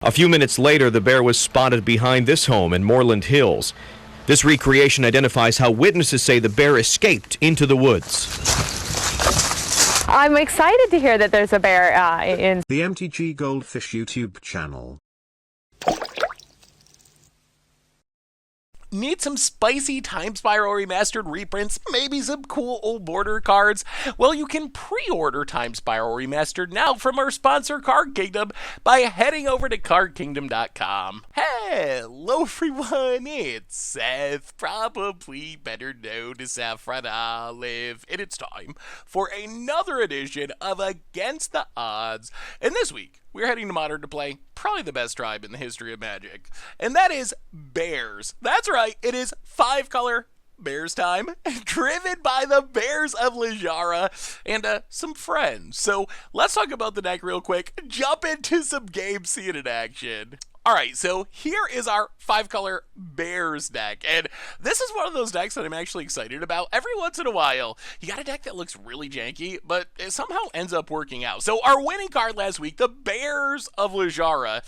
A few minutes later, the bear was spotted behind this home in Moreland Hills. This recreation identifies how witnesses say the bear escaped into the woods. I'm excited to hear that there's a bear in the MTG Goldfish YouTube channel. Need some spicy Time Spiral Remastered reprints, maybe some cool old border cards? Well, you can pre-order Time Spiral Remastered now from our sponsor Card Kingdom by heading over to cardkingdom.com. Hello everyone, it's Seth, probably better known as Saffron Olive, and it's time for another edition of Against the Odds. And this week, we're heading to Modern to play probably the best tribe in the history of Magic, and that is Bears. That's right, it is 5-color Bears time, driven by the Bears of Littjara and some friends. So let's talk about the deck real quick, jump into some games, see it in action. Alright, so here is our 5-color Bears deck, and this is one of those decks that I'm actually excited about. Every once in a while, you got a deck that looks really janky, but it somehow ends up working out. So our winning card last week, the Bears of Littjara,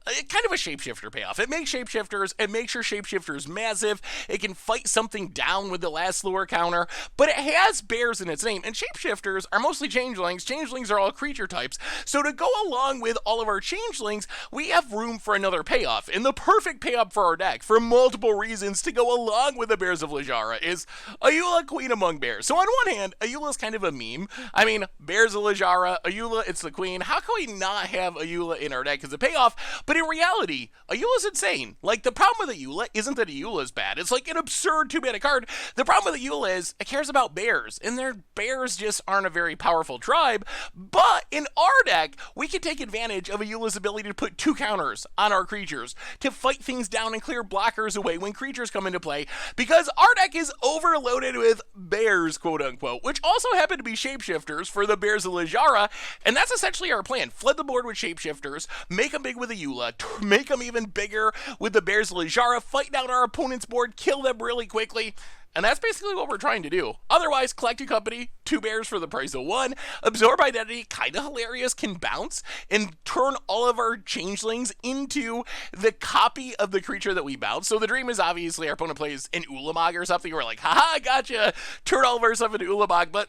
kind of a shapeshifter payoff. It makes shapeshifters, it makes your shapeshifters massive, it can fight something down with the last lure counter, but it has bears in its name, and shapeshifters are mostly changelings. Changelings are all creature types, so to go along with all of our changelings, we have room for another payoff, and the perfect payoff for our deck, for multiple reasons to go along with the Bears of Littjara, is Ayula, Queen Among Bears. So on one hand, Ayula's kind of a meme. I mean, Bears of Littjara, Ayula, it's the queen. How can we not have Ayula in our deck as a payoff? But in reality, Ayula's insane. Like, the problem with Ayula isn't that Ayula's bad. It's like an absurd 2-mana card. The problem with Ayula is it cares about bears, and their bears just aren't a very powerful tribe. But in our deck, we can take advantage of Ayula's ability to put 2 counters on our creatures, to fight things down and clear blockers away when creatures come into play, because our deck is overloaded with bears, quote unquote, which also happen to be shapeshifters for the Bears of Littjara, and that's essentially our plan. Flood the board with shapeshifters, make them big with Ayula, make them even bigger with the Bears of Littjara, fight down our opponent's board, kill them really quickly. And that's basically what we're trying to do. Otherwise, Collected Company, 2 bears for the price of 1. Absorb Identity, kind of hilarious, can bounce and turn all of our changelings into the copy of the creature that we bounce. So the dream is obviously our opponent plays an Ulamog or something. We're like, haha, gotcha, turn all of our stuff into Ulamog. But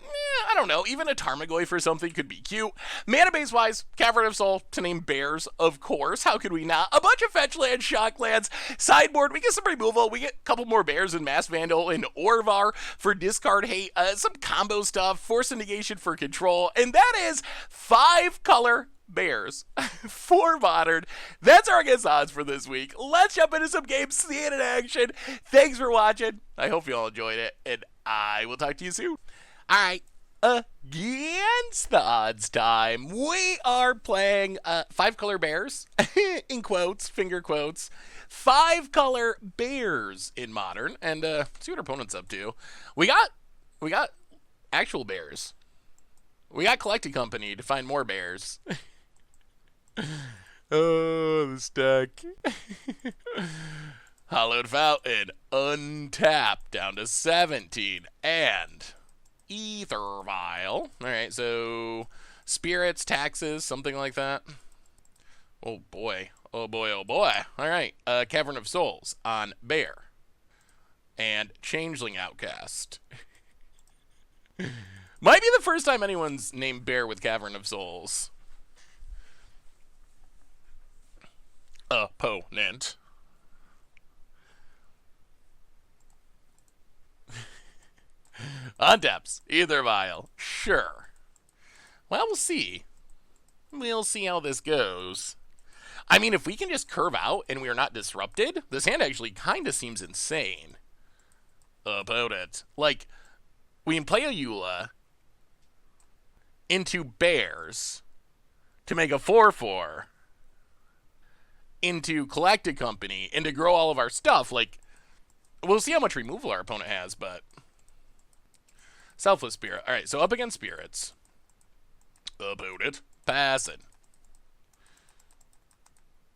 I don't know, even a Tarmogoyf or something could be cute. Mana base wise, Cavern of Soul to name bears, of course. How could we not? A bunch of fetch lands, shock lands, sideboard. We get some removal. We get a couple more bears in Mass Vandal and Orvar for discard hate, some combo stuff, force of negation for control, and that is 5-color bears for Modern. That's our Against Odds for this week. Let's jump into some games, see it in action. Thanks for watching. I hope you all enjoyed it, and I will talk to you soon. Alright, Against the Odds time. We are playing 5-color bears, in quotes, finger quotes. 5-color bears in Modern, and see what our opponent's up to. We got actual bears. We got Collected Company to find more bears. Oh, this deck. Hollowed Fountain, untapped, down to 17, and Ether Vial. Alright, so spirits, taxes, something like that. Oh boy. Oh boy, oh boy. Alright, Cavern of Souls on Bear. And Changeling Outcast. Might be the first time anyone's named Bear with Cavern of Souls. Opponent. Untaps, Ether Vial. Sure. Well, we'll see. We'll see how this goes. I mean, if we can just curve out and we are not disrupted, this hand actually kind of seems insane. Opponent. Like, we can play Ayula into bears to make a 4/4 into Collected Company and to grow all of our stuff. Like, we'll see how much removal our opponent has, but Selfless Spirit. Alright, so up against spirits. Opponent. Passing.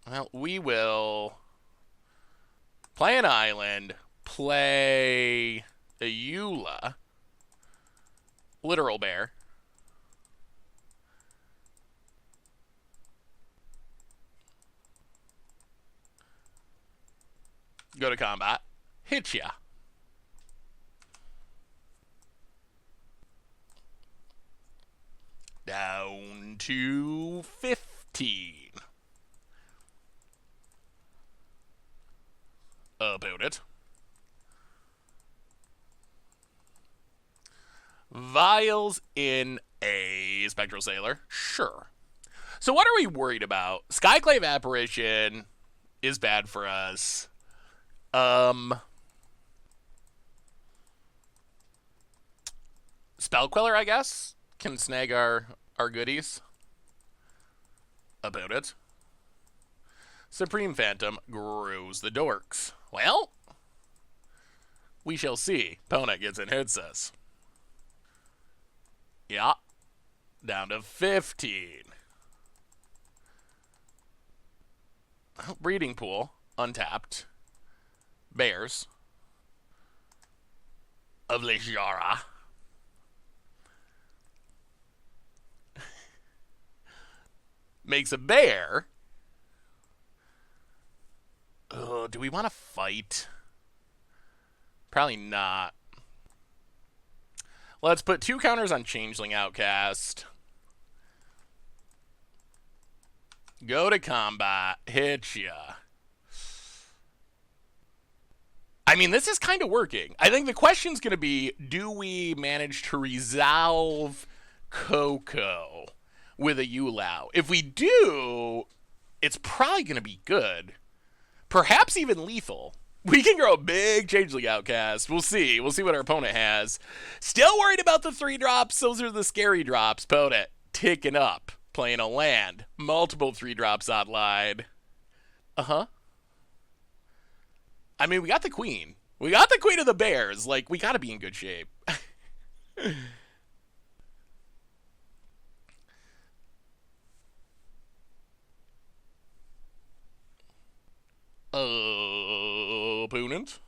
Well, we will play an island, play Ayula, literal bear, Go to combat. Littjara. Down to 15. About it. Vials in a Spectral Sailor. Sure. So what are we worried about? Skyclave Apparition is bad for us. Spell Queller, I guess, can snag our goodies. About it. Supreme Phantom grows the dorks. Well, we shall see. Opponent gets and hits us. Yeah. Down to 15. Breeding Pool. Untapped. Bears. Of Littjara. Makes a bear. Do we want to fight? Probably not. Let's put 2 counters on Changeling Outcast. Go to combat. Littjara. I mean, this is kind of working. I think the question's going to be, do we manage to resolve Coco with Ayula? If we do, it's probably going to be good. Perhaps even lethal. We can grow a big Changeling Outcast. We'll see. We'll see what our opponent has. Still worried about the 3-drops. Those are the scary drops. Opponent ticking up. Playing a land. Multiple 3-drops online. Uh-huh. I mean, we got the queen. We got the queen of the bears. Like, we got to be in good shape. Opponent.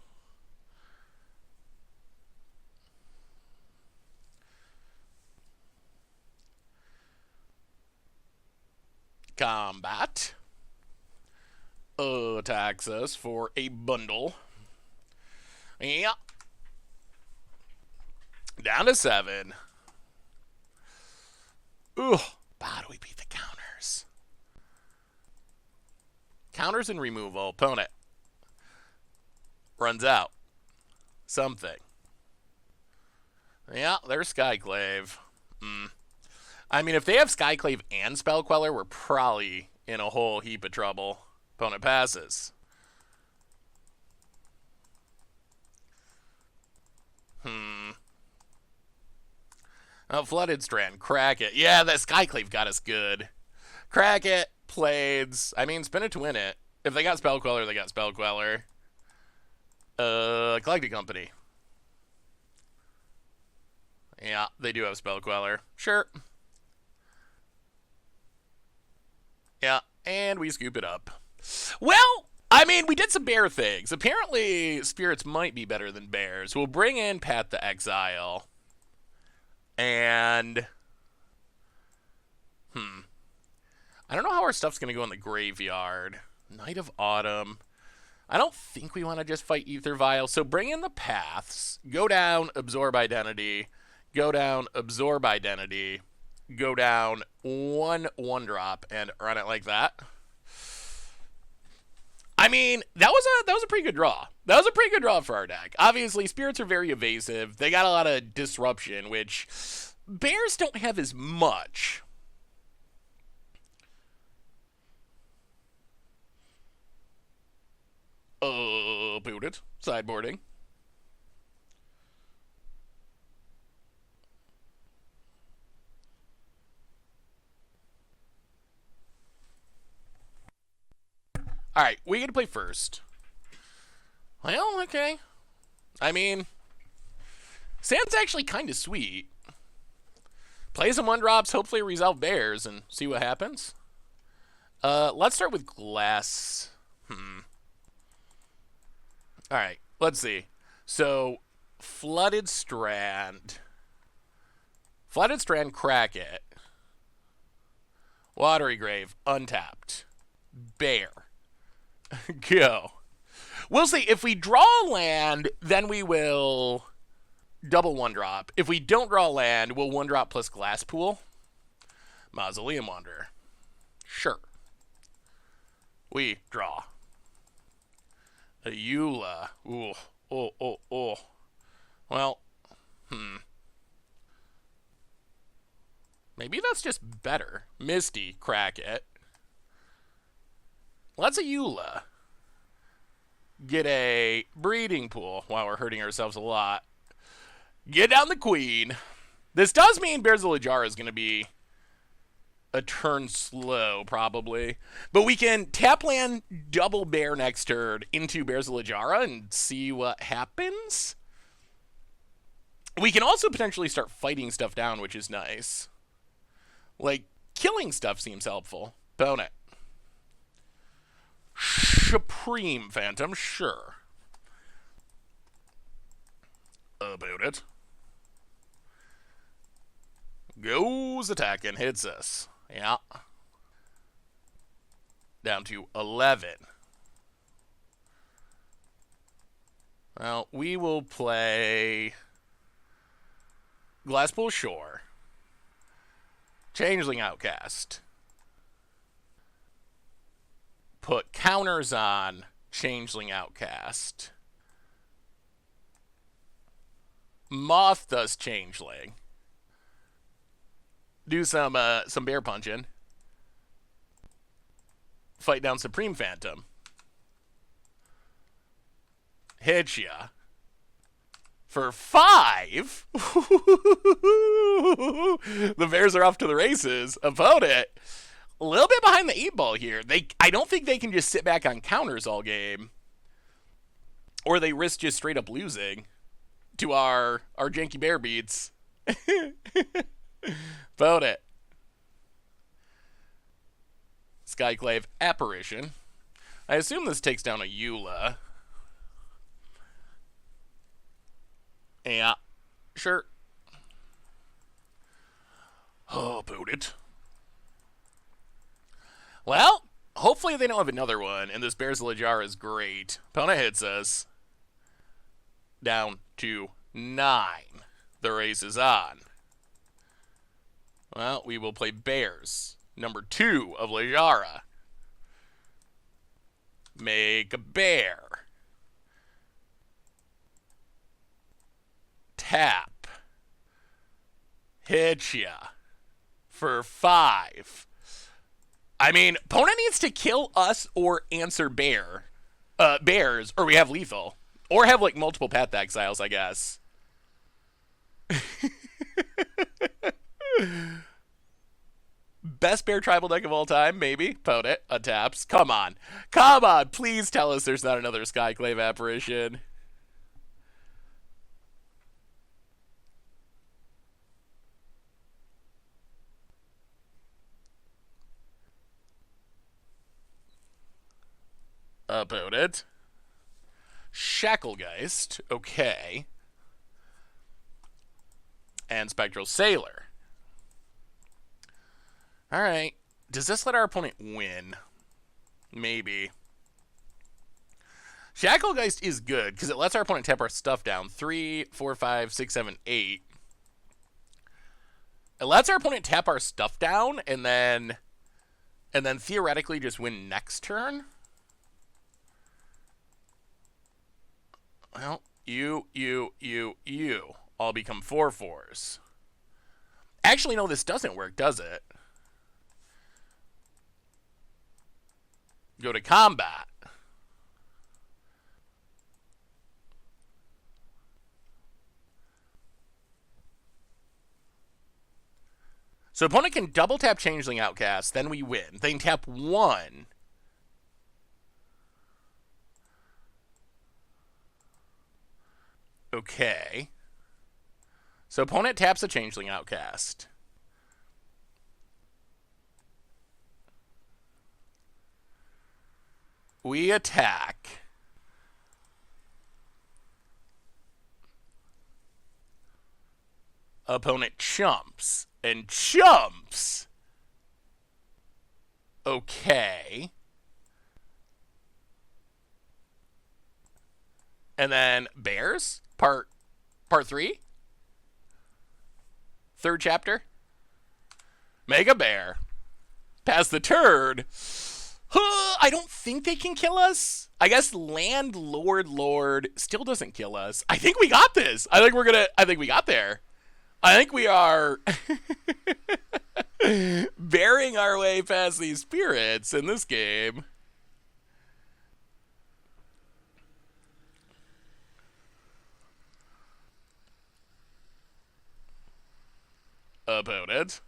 Combat. Attacks us for a bundle. Yeah. Down to 7. Ugh. How do we beat the counters? Counters and removal. Opponent runs out. Something. Yeah, there's Skyclave. I mean, if they have Skyclave and Spell Queller, we're probably in a whole heap of trouble. Opponent passes. Oh, Flooded Strand. Crack it. Yeah, that Skyclave got us good. Crack it. Blades. I mean, spin it to win it. If they got Spell Queller, they got Spell Queller. Collecting Company. Yeah, they do have Spell Queller. Sure. Yeah, and we scoop it up. Well, I mean, we did some bear things. Apparently, spirits might be better than bears. We'll bring in Path to Exile. And... I don't know how our stuff's going to go in the graveyard. Night of Autumn. I don't think we want to just fight Ether Vial. So bring in the Paths. Go down, Absorb Identity. Go down, Absorb Identity. Go down, 1/1-drop, and run it like that. I mean, that was a pretty good draw. That was a pretty good draw for our deck. Obviously, spirits are very evasive. They got a lot of disruption, which bears don't have as much. Boot it. Sideboarding. All right, we get to play first. Well, okay. I mean, Sand's actually kind of sweet. Play some 1-drops, hopefully resolve bears, and see what happens. Let's start with Glass. All right, let's see. So, Flooded Strand. Flooded Strand, crack it. Watery Grave, untapped. Bear. Go. We'll see. If we draw land, then we will double 1-drop. If we don't draw land, we'll 1-drop plus Glass Pool. Mausoleum Wanderer. Sure. We draw. Ayula. Ooh. Oh. Well, maybe that's just better. Misty, crack it. Let's Ayula. Get a breeding pool. Wow, we're hurting ourselves a lot. Get down the queen. This does mean Bears of Littjara is going to be a turn slow, probably. But we can tap land double bear next turn into Bears of Littjara and see what happens. We can also potentially start fighting stuff down, which is nice. Like, killing stuff seems helpful. Don't it? Supreme Phantom, sure. About it. Goes attacking, hits us. Yeah. Down to 11. Well, we will play Glasspool Shore. Changeling Outcast. Put counters on Changeling Outcast. Moth does Changeling. Do some bear punching. Fight down Supreme Phantom. Hit ya. For 5? The Bears are off to the races. Opponent, a little bit behind the 8-ball here. I don't think they can just sit back on counters all game. Or they risk just straight up losing to our janky bear beats. Vote it. Skyclave Apparition. I assume this takes down Ayula. Yeah, sure. Oh, about it. Well, hopefully they don't have another one, and this Bears of Littjara is great. Opponent hits us. Down to 9. The race is on. Well, we will play Bears. Number 2 of Littjara. Make a bear. Tap. Hit ya. For 5. I mean, opponent needs to kill us or answer bears, or we have lethal. Or have, like, multiple Path Exiles, I guess. Best bear tribal deck of all time, maybe. Opponent, untaps. Come on. Come on, please tell us there's not another Skyclave Apparition. Opponent. Shacklegeist. Okay. And Spectral Sailor. Alright. Does this let our opponent win? Maybe. Shacklegeist is good, because it lets our opponent tap our stuff down. 3, 4, 5, 6, 7, 8. It lets our opponent tap our stuff down, and then theoretically just win next turn. Well, you all become 4/4s. Actually, no, this doesn't work, does it? Go to combat. So opponent can double tap Changeling Outcast, then we win. They can tap 1. Okay. So opponent taps a Changeling Outcast. We attack. Opponent chumps. And chumps! Okay. And then bears, part 3. Third chapter. Mega bear. Pass the turd. I don't think they can kill us. I guess Lord still doesn't kill us. I think we got this. I think we got there. I think we are bearing our way past these spirits in this game. Opponent.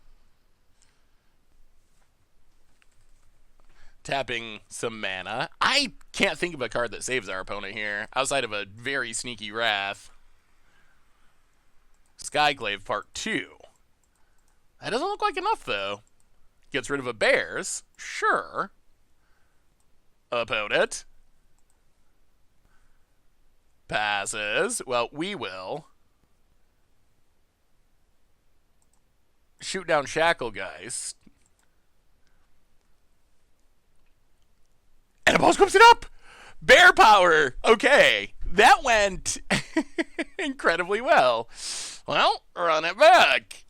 Tapping some mana. I can't think of a card that saves our opponent here, outside of a very sneaky Wrath. Skyclave Part 2. That doesn't look like enough, though. Gets rid of a bears. Sure. Opponent. Passes. Well, we will. Shoot down Shacklegeist. And Opposed whips it up! Bear power! Okay. That went incredibly well. Well, run it back.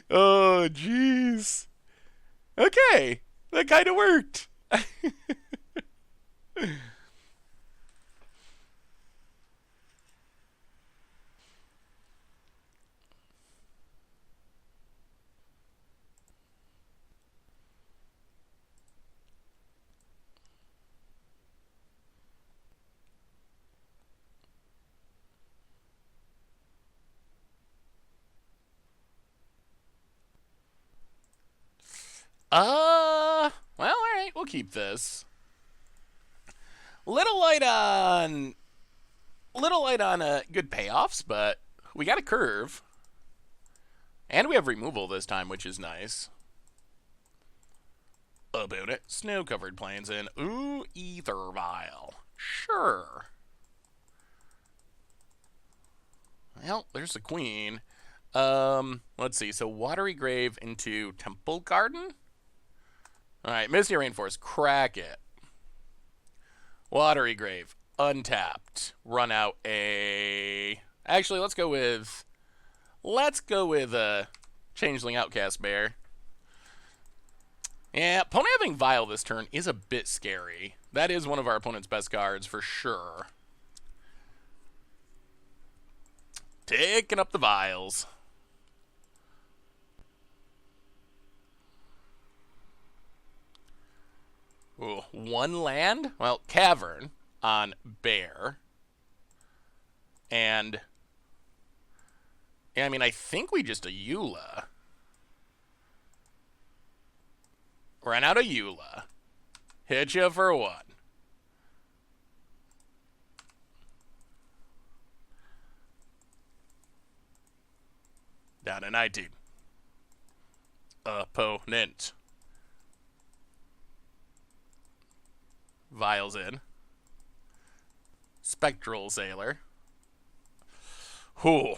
Oh, jeez. Okay. That kind of worked. Well, alright, we'll keep this. Little light on good payoffs, but we got a curve. And we have removal this time, which is nice. About it. Snow-covered plains and ooh, Ether Vial. Sure. Well, there's the queen. Let's see. So Watery Grave into Temple Garden? Alright, Misty Rainforest, crack it. Watery Grave, untapped. Run out a... Actually, let's go with a Changeling Outcast Bear. Yeah, opponent having Vial this turn is a bit scary. That is one of our opponent's best cards, for sure. Taking up the Vials. Ooh, one land? Well, Cavern on Bear. And... yeah, I mean, I think we just Ayula. Run out Ayula. Hit you for one. Down to 19. Opponent. Vials in. Spectral Sailor. Whew.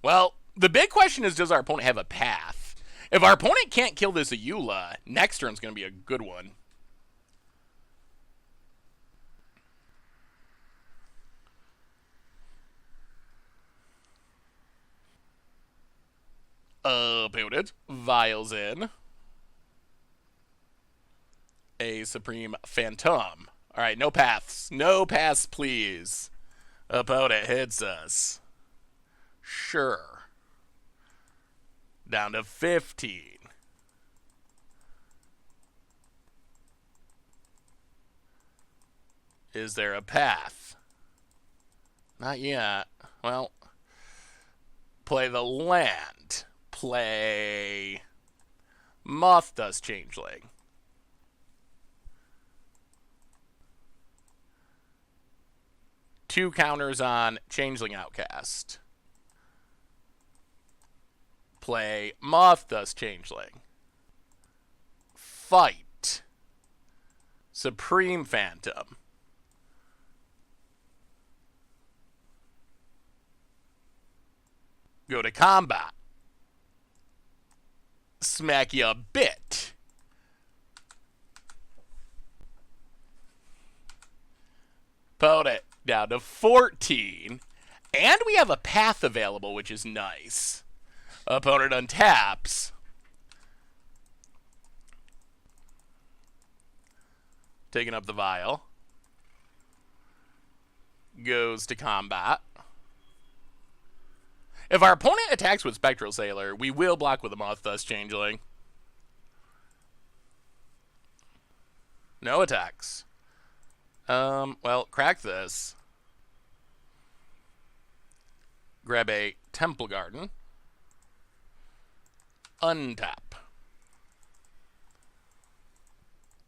Well, the big question is, does our opponent have a path? If our opponent can't kill this Ayula, next turn's going to be a good one. Opponent. Vials in. A Supreme Phantom. Alright, no paths. No paths, please. Opponent hits us. Sure. Down to 15. Is there a path? Not yet. Well, play the land. Play Moth Dust Changeling. Two counters on Changeling Outcast. Play Moth Dust Changeling. Fight. Supreme Phantom. Go to combat. Smack you a bit. Opponent down to 14. And we have a path available, which is nice. Opponent untaps. Taking up the vial. Goes to combat. If our opponent attacks with Spectral Sailor, we will block with a Moth Dust Changeling. No attacks. Well, crack this. Grab a Temple Garden. Untap.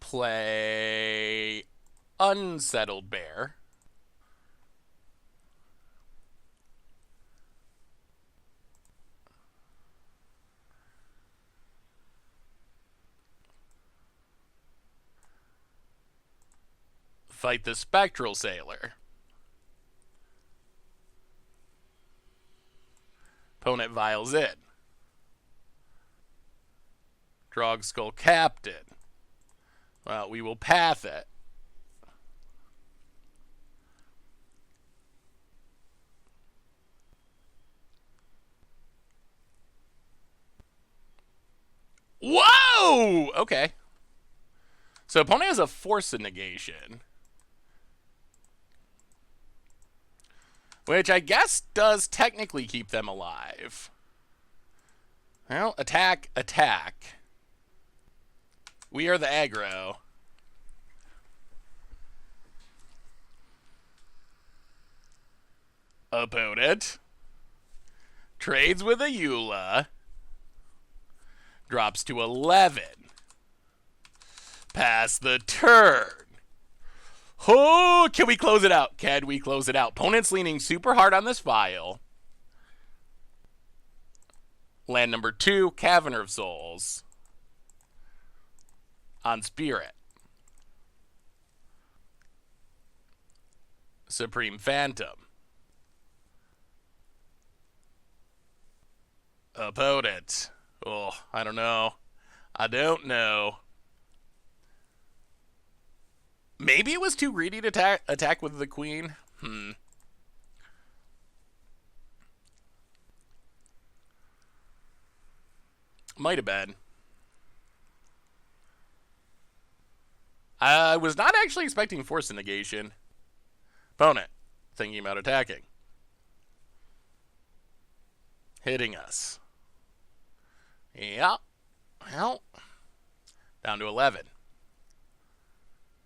Play Unsettled Bear. Fight the Spectral Sailor. Opponent vials in. Drogskull Captain. Well, we will path it. Whoa! Okay. So opponent has a Force of Negation. Which I guess does technically keep them alive. Well, attack, attack. We are the aggro. Opponent trades with Ayula. Drops to 11. Pass the turn. Oh, can we close it out? Can we close it out? Opponent's leaning super hard on this vial. Land number 2, Caverner of Souls. On Spirit. Supreme Phantom. Opponent. Oh, I don't know. I don't know. Maybe it was too greedy to attack with the Queen. Might have been. I was not actually expecting Force of Negation. Opponent thinking about attacking. Hitting us. Yeah. Well, down to 11.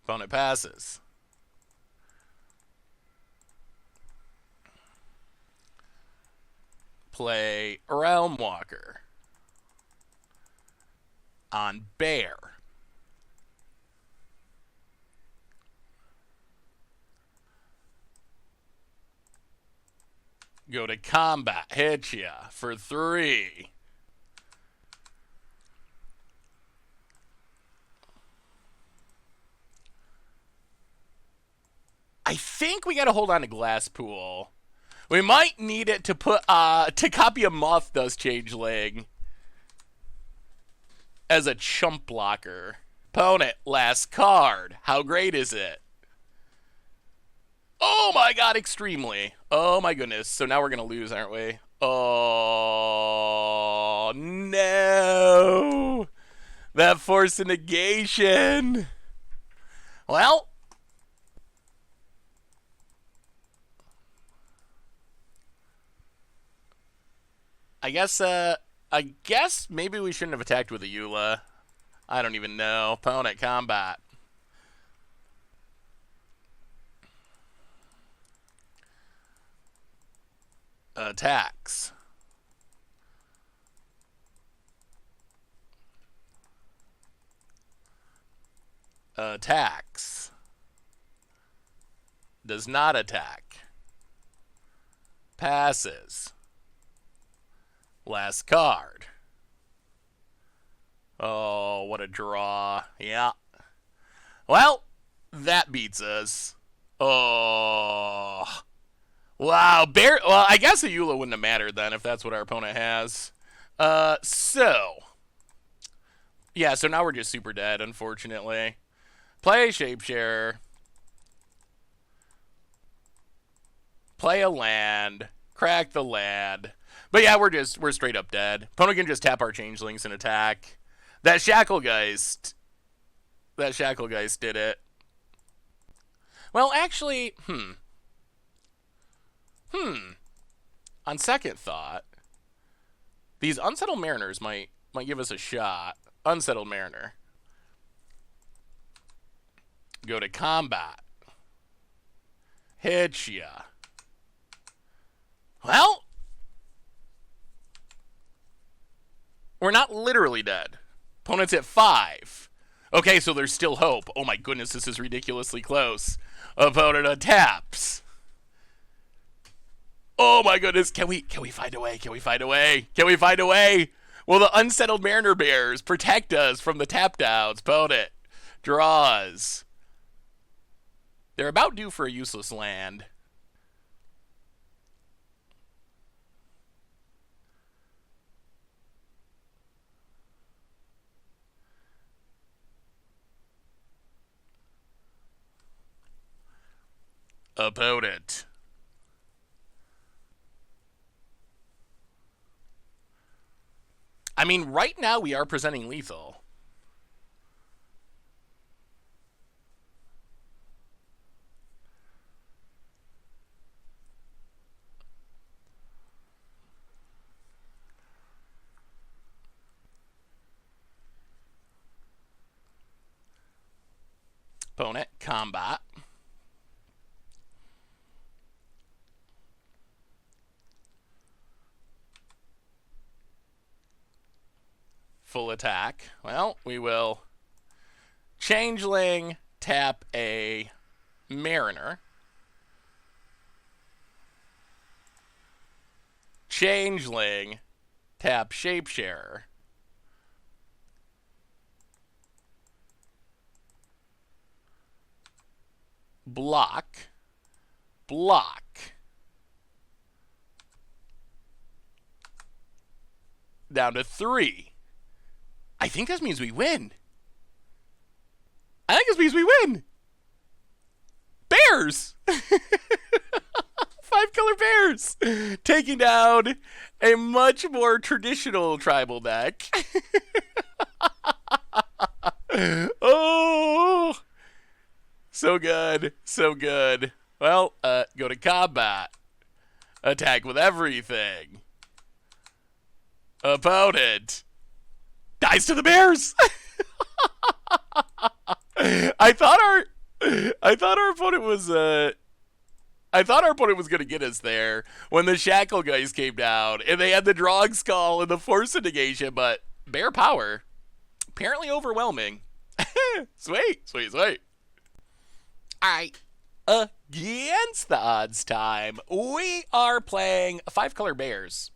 Opponent passes. Play Realm Walker. On Bear. Go to combat. Hit ya for 3. I think we gotta hold on to Glasspool. We might need it to put to copy a Moth Dust Changeling as a chump blocker. Opponent, last card. How great is it? Oh my god, extremely. Oh my goodness. So now we're gonna lose, aren't we? Oh no. That Force of Negation. Well, I guess maybe we shouldn't have attacked with Ayula. I don't even know. Opponent combat. Attacks. Attacks. Does not attack. Passes. Last card. Oh, what a draw. Yeah. Well, that beats us. Oh. Wow. Well, I guess Ayula wouldn't have mattered then if that's what our opponent has. Yeah, so now we're just super dead, unfortunately. Play Shapesharer. play a land, crack the land. But yeah, we're straight up dead. Opponent can just tap our changelings and attack. That Shacklegeist did it. Well, actually, on second thought, these Unsettled Mariners might give us a shot. Unsettled Mariner. Go to combat. Littjara. Well, we're not literally dead. Opponent's at 5. Okay, so there's still hope. Oh my goodness, this is ridiculously close. Opponent taps. Oh my goodness, can we find a way? Can we find a way? Can we find a way? Will the Unsettled Mariner Bears protect us from the tap downs? Opponent draws. They're about due for a useless land. Opponent. I mean, right now we are presenting lethal. Opponent, combat. Full attack. Well, we will changeling, tap a Mariner. Changeling, tap Shapesharer. Block. Block. Down to 3. I think this means we win. I think this means we win. Bears! 5-color bears! Taking down a much more traditional tribal deck. Oh! So good. So good. Well, go to combat. Attack with everything. Opponent. Dies to the bears. I thought our opponent was gonna get us there when the Shackle guys came down and they had the drawing skull and the force negation, but bear power apparently overwhelming. Sweet. Alright. Against the odds time, we are playing 5-color bears.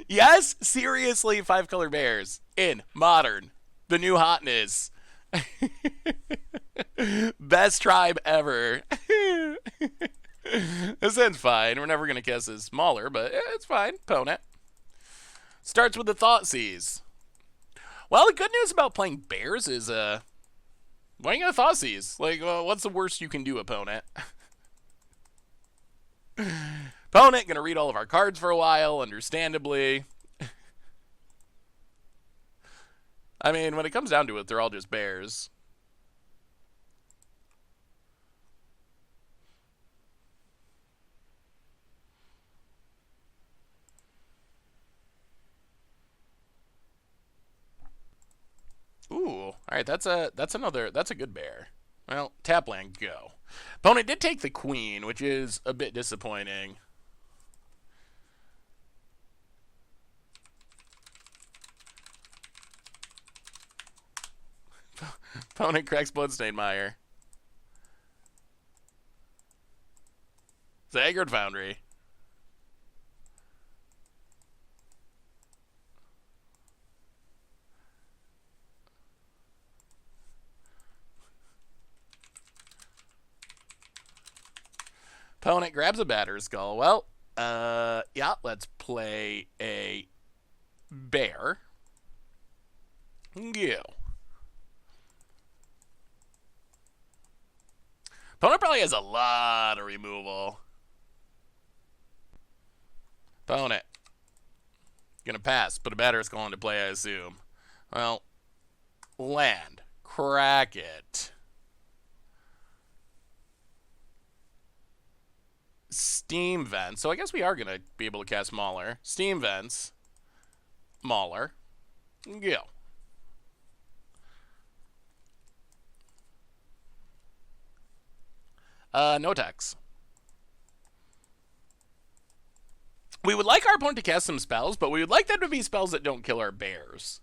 Yes, seriously, 5-color bears in Modern, the new hotness. Best tribe ever. This ends fine. We're never gonna guess as smaller, but it's fine. Opponent starts with the Thoughtseize. Well, the good news about playing bears is why are you gonna Thoughtseize? Like, what's the worst you can do, opponent? Opponent gonna read all of our cards for a while, understandably. I mean, when it comes down to it, they're all just bears. Ooh, all right, that's a good bear. Well, tap land, go. Opponent did take the queen, which is a bit disappointing. Opponent cracks Bloodstained Mire. Zagreed Foundry. Opponent grabs a Batter's Skull. Well, yeah, let's play a bear. Go. Opponent probably has a lot of removal. Opponent. Gonna pass, but a batter's going to play, I assume. Well, land. Crack it. Steam Vents. So I guess we are going to be able to cast Mauler. Steam Vents. Mauler. Go. No attacks. We would like our opponent to cast some spells, but we would like them to be spells that don't kill our bears.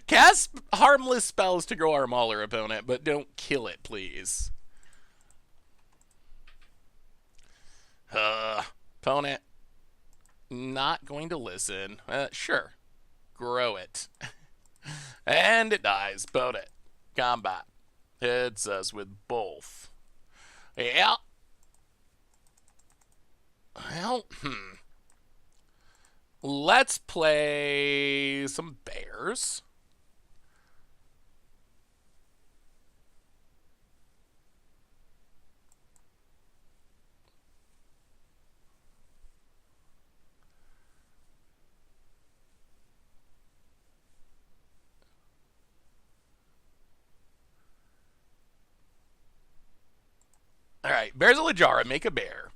Cast harmless spells to grow our Mauler, opponent, but don't kill it, please. Opponent. Not going to listen. Sure. Grow it. And it dies. Opponent. Combat. Hits us with both. Yeah. Well, let's play some bears. All right, Bears of Littjara, make a bear.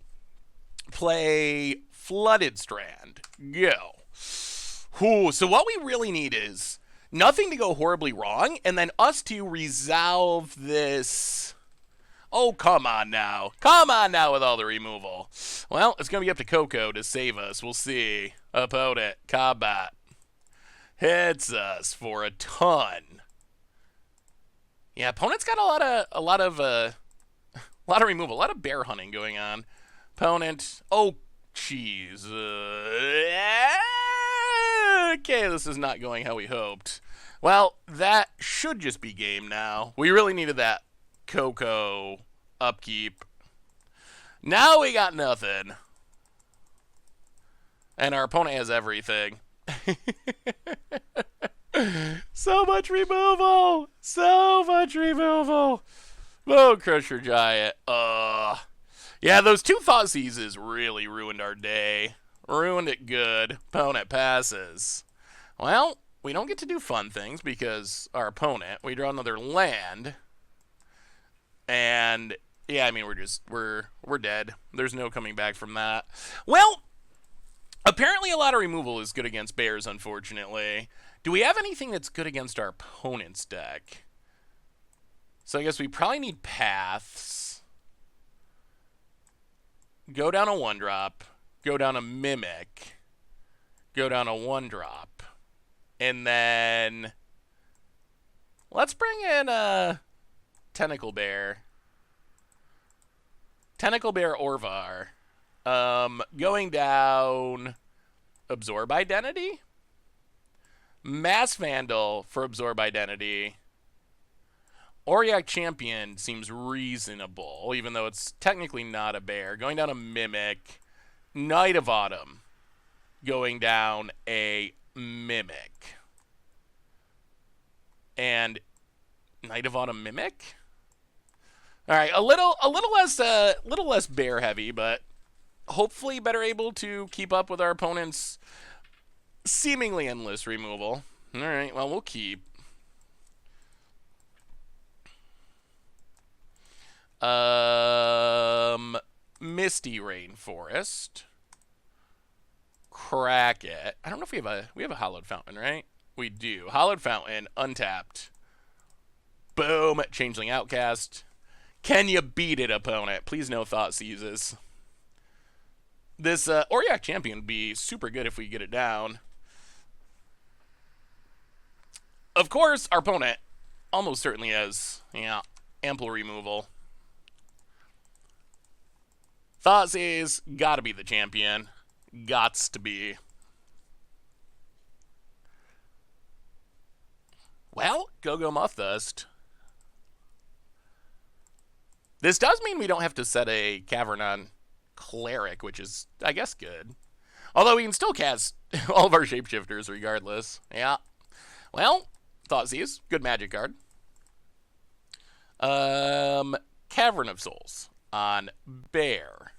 Play Flooded Strand. Go. Ooh, so what we really need is nothing to go horribly wrong, and then us to resolve this. Oh, come on now. Come on now with all the removal. Well, it's going to be up to Coco to save us. We'll see. Opponent. Combat. Hits us for a ton. Yeah, opponent's got a lot of removal, a lot of bear hunting going on. Opponent. Oh, jeez. Okay, this is not going how we hoped. Well, that should just be game now. We really needed that Coco upkeep. Now we got nothing. And our opponent has everything. So much removal. So much removal. Bone Crusher Giant. Yeah, those two Thought Seizes really ruined our day. Ruined it good. Opponent passes. Well, we don't get to do fun things because our opponent, we draw another land. And yeah, I mean we're dead. There's no coming back from that. Well, apparently a lot of removal is good against bears, unfortunately. Do we have anything that's good against our opponent's deck? So I guess we probably need paths. Go down a 1-drop. Go down a Mimic. Go down a 1-drop. And then let's bring in a Tentacle Bear. Tentacle Bear Orvar. Going down Absorb Identity. Mass Vandal for Absorb Identity. Auriac Champion seems reasonable, even though it's technically not a bear. Going down a Mimic. Knight of Autumn. Going down a Mimic. And Knight of Autumn Mimic? Alright, a little less bear heavy, but hopefully better able to keep up with our opponent's seemingly endless removal. Alright, well, we'll keep. Misty Rainforest. Crack it. I don't know if we have a Hallowed Fountain, right? We do. Hallowed Fountain, untapped. Boom, Changeling Outcast. Can you beat it, opponent? Please no Thought Seizes. This Auriac Champion would be super good if we get it down. Of course, our opponent almost certainly has, ample removal. Thoughtseize, gotta be the champion. Gots to be. Well, go Mothdust. This does mean we don't have to set a Cavern on Cleric, which is, I guess, good. Although we can still cast all of our shapeshifters regardless. Yeah. Well, Thoughtseize, good magic card. Cavern of Souls on Bear.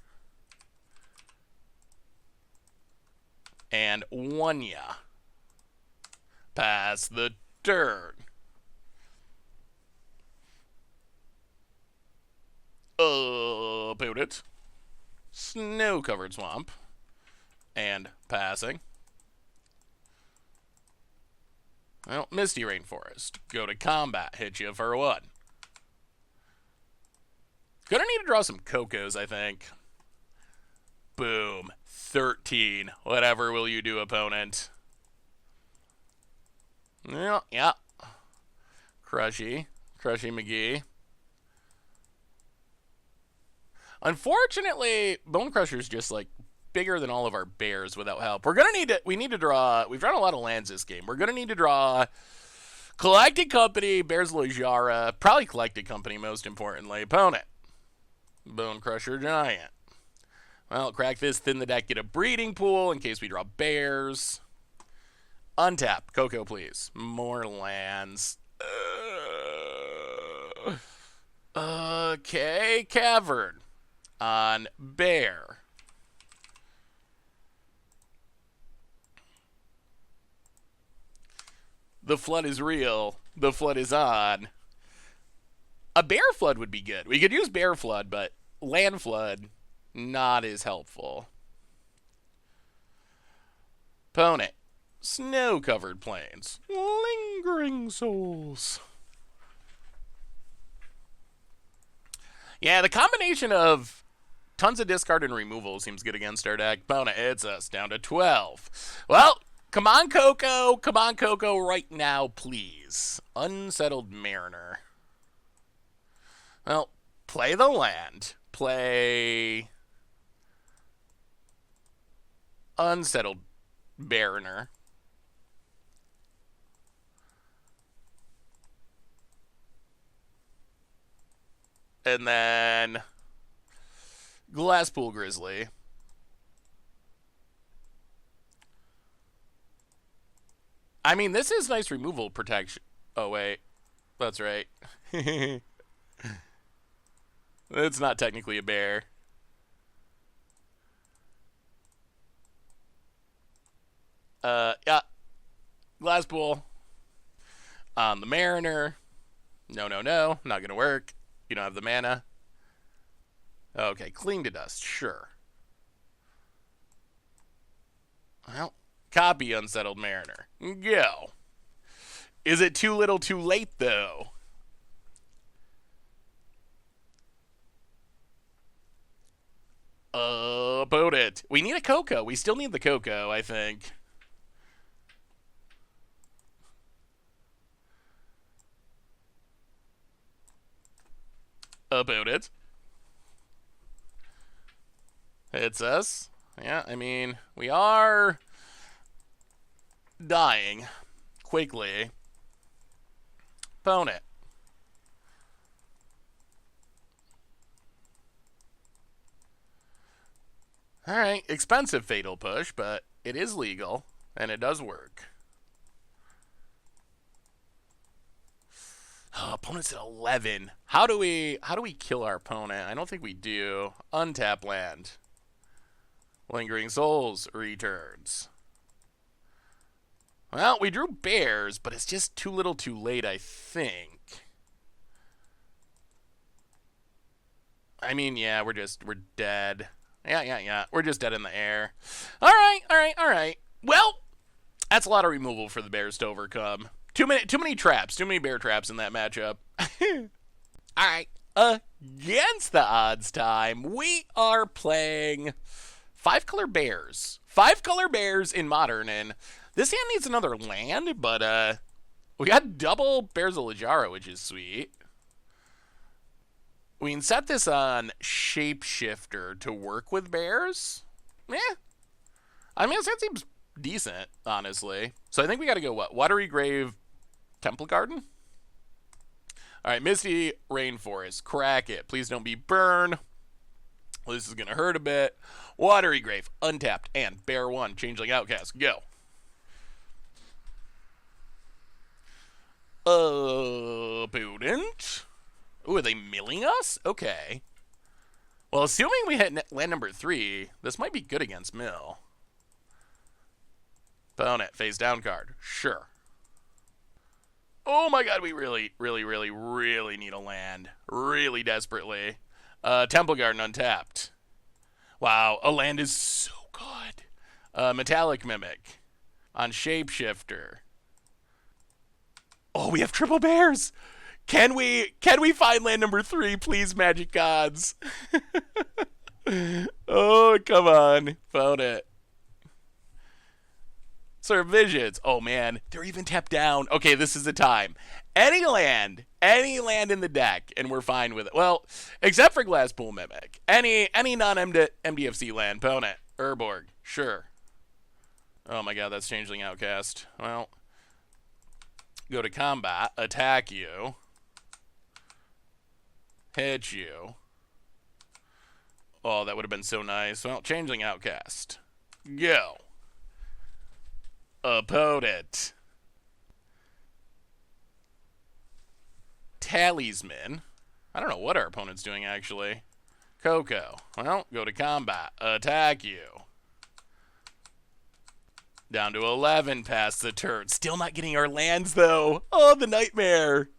and Wanya. Pass the turn. Opponent. Snow-covered swamp. And passing. Well, Misty Rainforest. Go to combat. Hit you for 1. Gonna need to draw some Cocos, I think. Boom. 13. Whatever will you do, opponent? Yeah. Crushy McGee. Unfortunately, Bone Crusher's just like bigger than all of our bears without help. We need to draw. We've drawn a lot of lands this game. We're gonna need to draw Collected Company, Bears Littjara, probably Collected Company most importantly. Opponent. Bone Crusher Giant. Well, crack this, thin the deck, get a breeding pool in case we draw bears. Untap. Coco, please. More lands. Okay, Cavern. On bear. The flood is real. The flood is on. A bear flood would be good. We could use bear flood, but land flood, not as helpful. Opponent. Snow-covered plains. Lingering souls. Yeah, the combination of tons of discard and removal seems good against our deck. Opponent hits us down to 12. Well, come on, Coco. Come on, Coco, right now, please. Unsettled Mariner. Well, play the land. Play Unsettled Mariner. And then Glasspool Grizzly. I mean, this is nice removal protection. Oh, wait. That's right. It's not technically a bear. Yeah. Glasspool. On the Mariner. No. Not going to work. You don't have the mana. Okay, Cling to Dust. Sure. Well, copy Unsettled Mariner. Go. Is it too little too late, though? Opponent. We need a Coco. We still need the Coco, I think. Opponent. Hits us. Yeah, I mean, we are dying quickly. Opponent. Alright, expensive Fatal Push, but it is legal, and it does work. Oh, opponent's at 11. How do we kill our opponent? I don't think we do. Untap land. Lingering Souls returns. Well, we drew bears, but it's just too little too late, I think. I mean, yeah, we're dead. Yeah. We're just dead in the air. All right. Well, that's a lot of removal for the bears to overcome. Too many traps. Too many bear traps in that matchup. All right. Against the odds time, we are playing 5-color bears. 5-color bears in Modern, and this hand needs another land, but we got double Bears of Littjara, which is sweet. We can set this on Shapeshifter to work with bears. Yeah. I mean, that seems decent, honestly. So I think we got to go, what? Watery Grave, Temple Garden? All right, Misty Rainforest. Crack it. Please don't be burn. Well, this is going to hurt a bit. Watery Grave, untapped, and Bear 1, Changeling Outcast. Go. Opponent. Ooh, are they milling us? Okay. Well, assuming we hit land number 3, this might be good against mill. Opponent, face down card. Sure. Oh my god, we really need a land. Really desperately. Temple Garden untapped. Wow, a land is so good. Metallic Mimic on Shapeshifter. Oh, we have triple bears. Can we find land number 3, please, Magic Gods? Oh, come on. Found it. Sir Visions. Oh, man. They're even tapped down. Okay, this is the time. Any land in the deck, and we're fine with it. Well, except for Glasspool Mimic. Any non-MDFC land. Opponent. Urborg. Sure. Oh, my God. That's Changeling Outcast. Well, go to combat. Attack you. Hit you. Oh, that would have been so nice. Well, Changeling Outcast. Go. Opponent. Talisman. I don't know what our opponent's doing, actually. Coco. Well, go to combat. Attack you. Down to 11 past the turn. Still not getting our lands, though. Oh, the nightmare.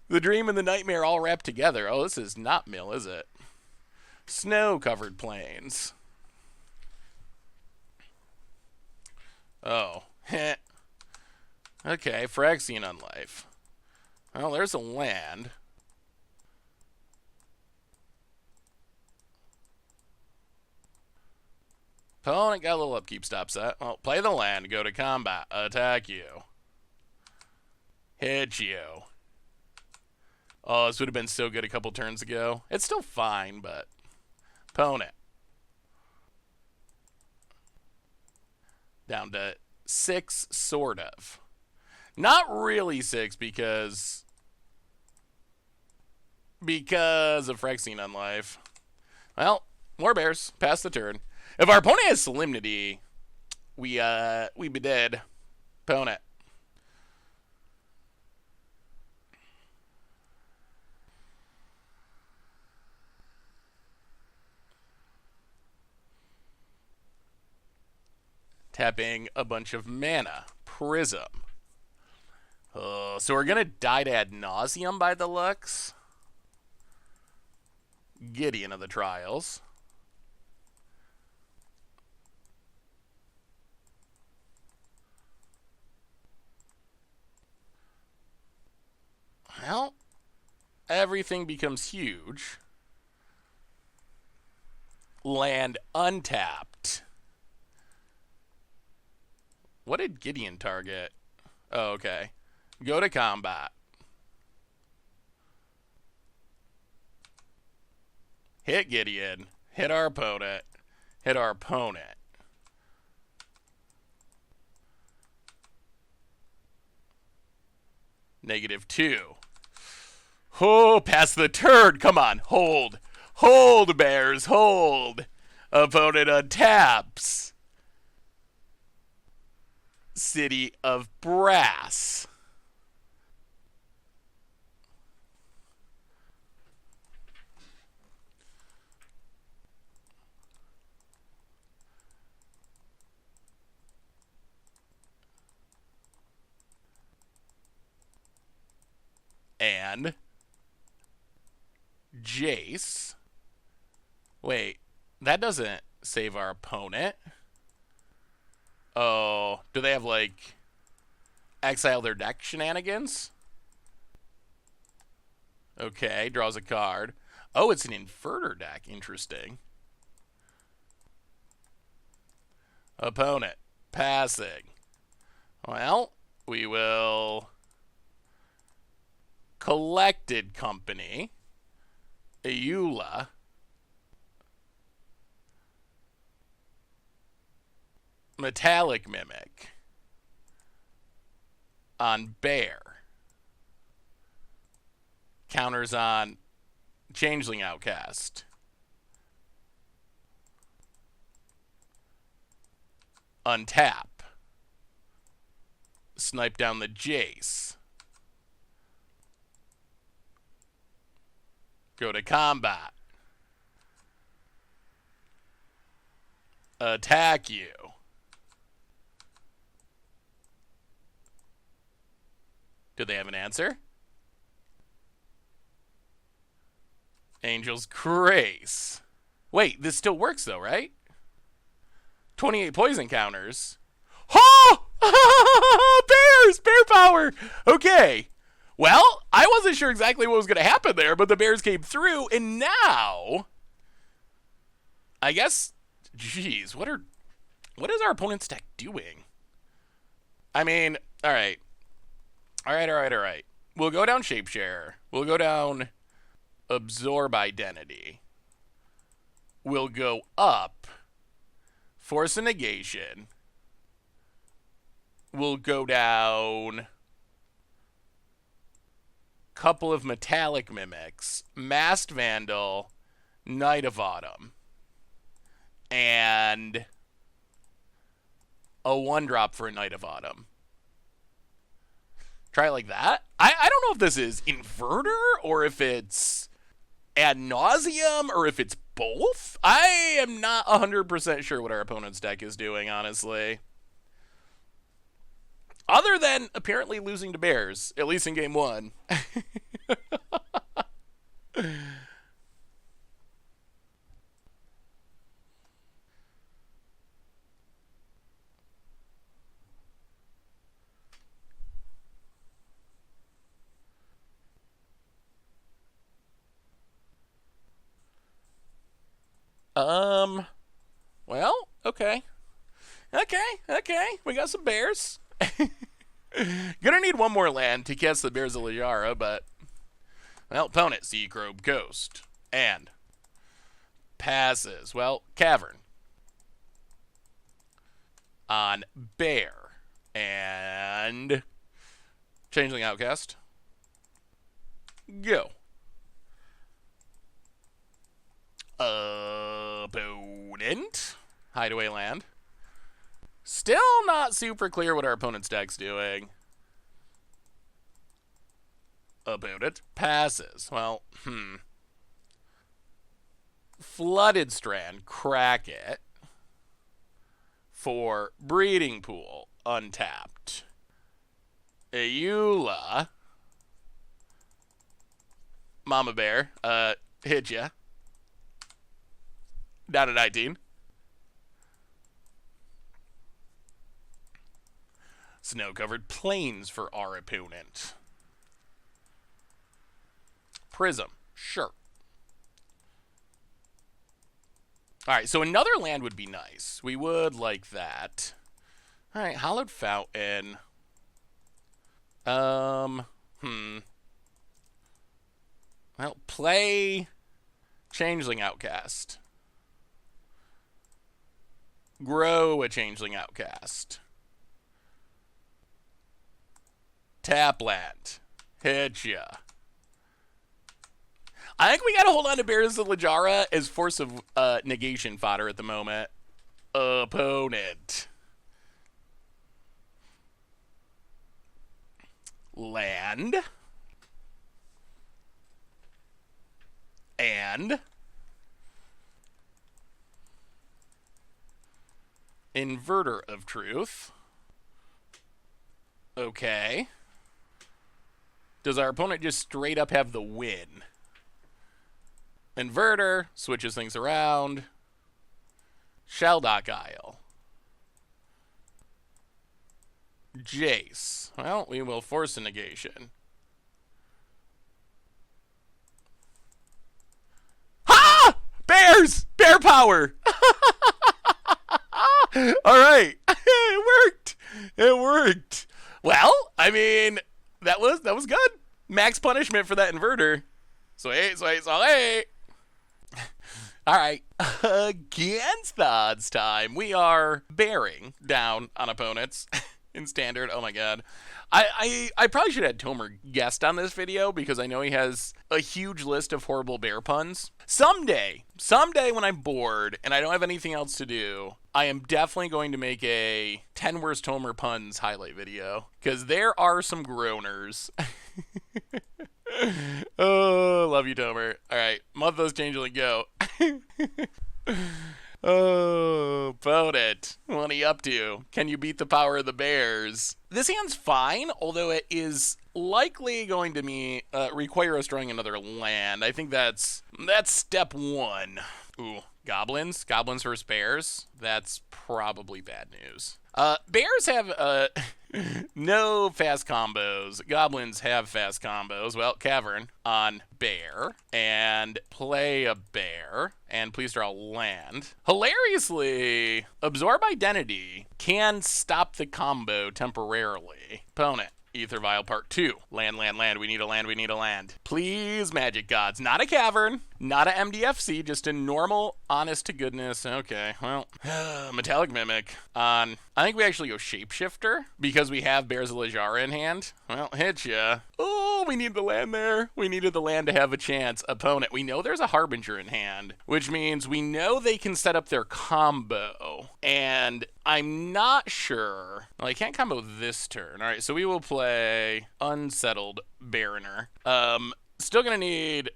The dream and the nightmare all wrapped together. Oh, this is not mill, is it? Snow-covered plains. Oh. Okay, Phyrexian Unlife. Well, there's a land. Opponent got a little upkeep stop set. Well, play the land, go to combat, attack you. Hit you. Oh, this would have been so good a couple turns ago. It's still fine, but... Opponent. Down to 6, sort of. Not really 6, because of Phyrexian Unlife. Well, more bears. Pass the turn. If our opponent has Solemnity, we'd be dead. Opponent. Tapping a bunch of mana. Prism. So we're going to die to Ad Nauseam by the looks. Gideon of the Trials. Well, everything becomes huge. Land untapped. What did Gideon target? Oh, okay. Go to combat. Hit Gideon. Hit our opponent. Hit our opponent. -2. Oh, pass the turn. Come on. Hold. Hold, bears. Hold. Opponent untaps. City of Brass. And Jace. Wait, that doesn't save our opponent. Oh, do they have, like, exile their deck shenanigans? Okay, draws a card. Oh, it's an inverter deck. Interesting. Opponent. Passing. Well, we will... Collected Company. Ayula. Metallic Mimic. On Bear. Counters on Changeling Outcast. Untap. Snipe down the Jace. Go to combat. Attack you. Do they have an answer? Angel's Grace. Wait, this still works though, right? 28 poison counters. Oh! Bears! Bear power! Okay. Well, I wasn't sure exactly what was going to happen there, but the bears came through, and now... I guess... Jeez, what is our opponent's deck doing? I mean, alright. Alright. We'll go down Shapeshare. We'll go down Absorb Identity. We'll go up Force a Negation. We'll go down couple of Metallic Mimics, Masked Vandal, Knight of Autumn, and a 1-drop for a Knight of Autumn. Try it like that. I don't know if this is Inverter or if it's Ad Nauseam or if it's both. I am not 100% sure what our opponent's deck is doing, honestly. Other than apparently losing to bears, at least in game 1. Well, okay. Okay. We got some bears. Gonna need one more land to cast the Bears of Littjara, but... Well, opponent, Seacrobe Coast. And... passes. Well, Cavern. On Bear. And... Changeling Outcast. Go. Opponent. Hideaway land. Still not super clear what our opponent's deck's doing. Opponent passes. Well, Flooded Strand, crack it. For Breeding Pool, untapped. Ayula. Mama Bear, hit ya. Down to 19. Snow-covered plains for our opponent. Prism, sure. Alright, so another land would be nice. We would like that. Alright, Hallowed Fountain. Well, play Changeling Outcast. Grow a Changeling Outcast. Tap land. Hit ya. I think we gotta hold on to Bears of Littjara as Force of Negation fodder at the moment. Opponent. Land. And Inverter of Truth. Okay. Does our opponent just straight up have the win? Inverter switches things around. Shelldock Isle. Jace. Well, we will force a negation. Ha! Bears! Bear power! All right. It worked. It worked. Well, I mean, that was good. Max punishment for that inverter. Sweet. All right. Against the odds time, we are bearing down on opponents in standard. Oh my god. I probably should have had Tomer guest on this video because I know he has a huge list of horrible bear puns. Someday when I'm bored and I don't have anything else to do, I am definitely going to make a 10 worst Tomer puns highlight video because there are some groaners. Oh, love you, Tomer. All right, Monthos Changeling, go. Oh, opponent. What are you up to? Can you beat the power of the bears? This hand's fine, although it is likely going to require us drawing another land. I think that's step one. Ooh, goblins? Goblins versus bears? That's probably bad news. Bears have no fast combos. Goblins have fast combos. Well, Cavern on bear and play a bear and please draw land. Hilariously, Absorb Identity can stop the combo temporarily. Opponent. Ether Vial Part 2. Land, land, land. We need a land, we need a land. Please, Magic Gods. Not a Cavern, not a MDFC, just a normal, honest to goodness. Okay, well, Metallic Mimic on... I think we actually go Shapeshifter because we have Bears of Littjara in hand. Well, hit ya. Oh, we need the land there. We needed the land to have a chance. Opponent. We know there's a Harbinger in hand, which means we know they can set up their combo. And I'm not sure. Well, I can't combo this turn. All right, so we will play Unsettled Barrener. Still gonna need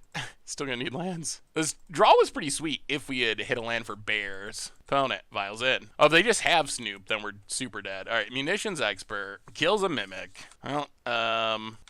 lands. This draw was pretty sweet if we had hit a land for bears. Opponent, Vials in. Oh, if they just have Snoop, then we're super dead. All right, Munitions Expert kills a Mimic. Well,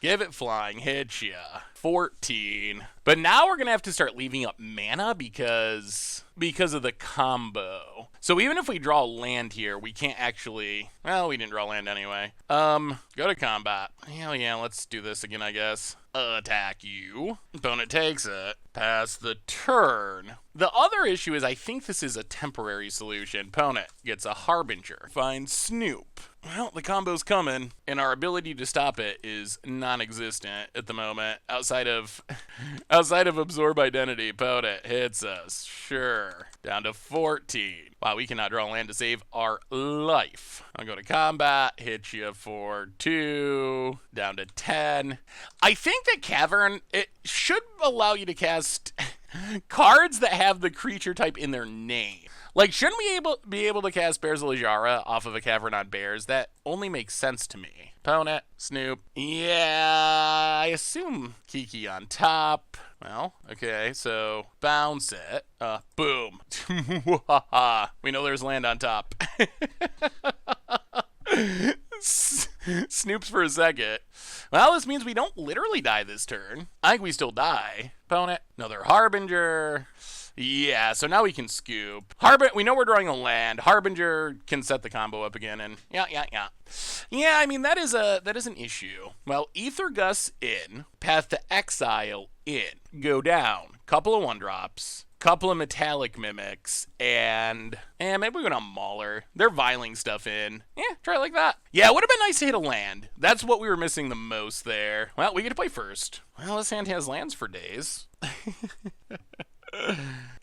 give it flying, hit ya. 14. But now we're gonna have to start leaving up mana because of the combo. So even if we draw land here, we can't actually... Well, we didn't draw land anyway. Go to combat. Hell yeah, let's do this again, I guess. Attack you. Opponent takes it. Pass the turn. The other issue is I think this is a temporary solution. Opponent gets a Harbinger. Finds Snoop. Well, the combo's coming, and our ability to stop it is non-existent at the moment. Outside of Absorb Identity, opponent hits us. Sure. Down to 14. Wow, we cannot draw land to save our life. I'll go to combat, hit you for 2. Down to 10. I think that Cavern, it should allow you to cast cards that have the creature type in their name. Like, shouldn't we be able to cast Bears of Littjara off of a Cavern on bears? That only makes sense to me. Opponent, Snoop. Yeah, I assume Kiki on top. Well, okay, so bounce it. Boom. We know there's land on top. Snoops for a second. Well, this means we don't literally die this turn. I think we still die. Opponent, another Harbinger. Yeah, so now we can scoop. We know we're drawing a land. Harbinger can set the combo up again, and yeah. Yeah, I mean, that is an issue. Well, Ether Gus in, Path to Exile in, go down, couple of 1-drops, couple of Metallic Mimics, and maybe we're gonna Mauler. They're viling stuff in. Yeah, try it like that. Yeah, it would have been nice to hit a land. That's what we were missing the most there. Well, we get to play first. Well, this hand has lands for days.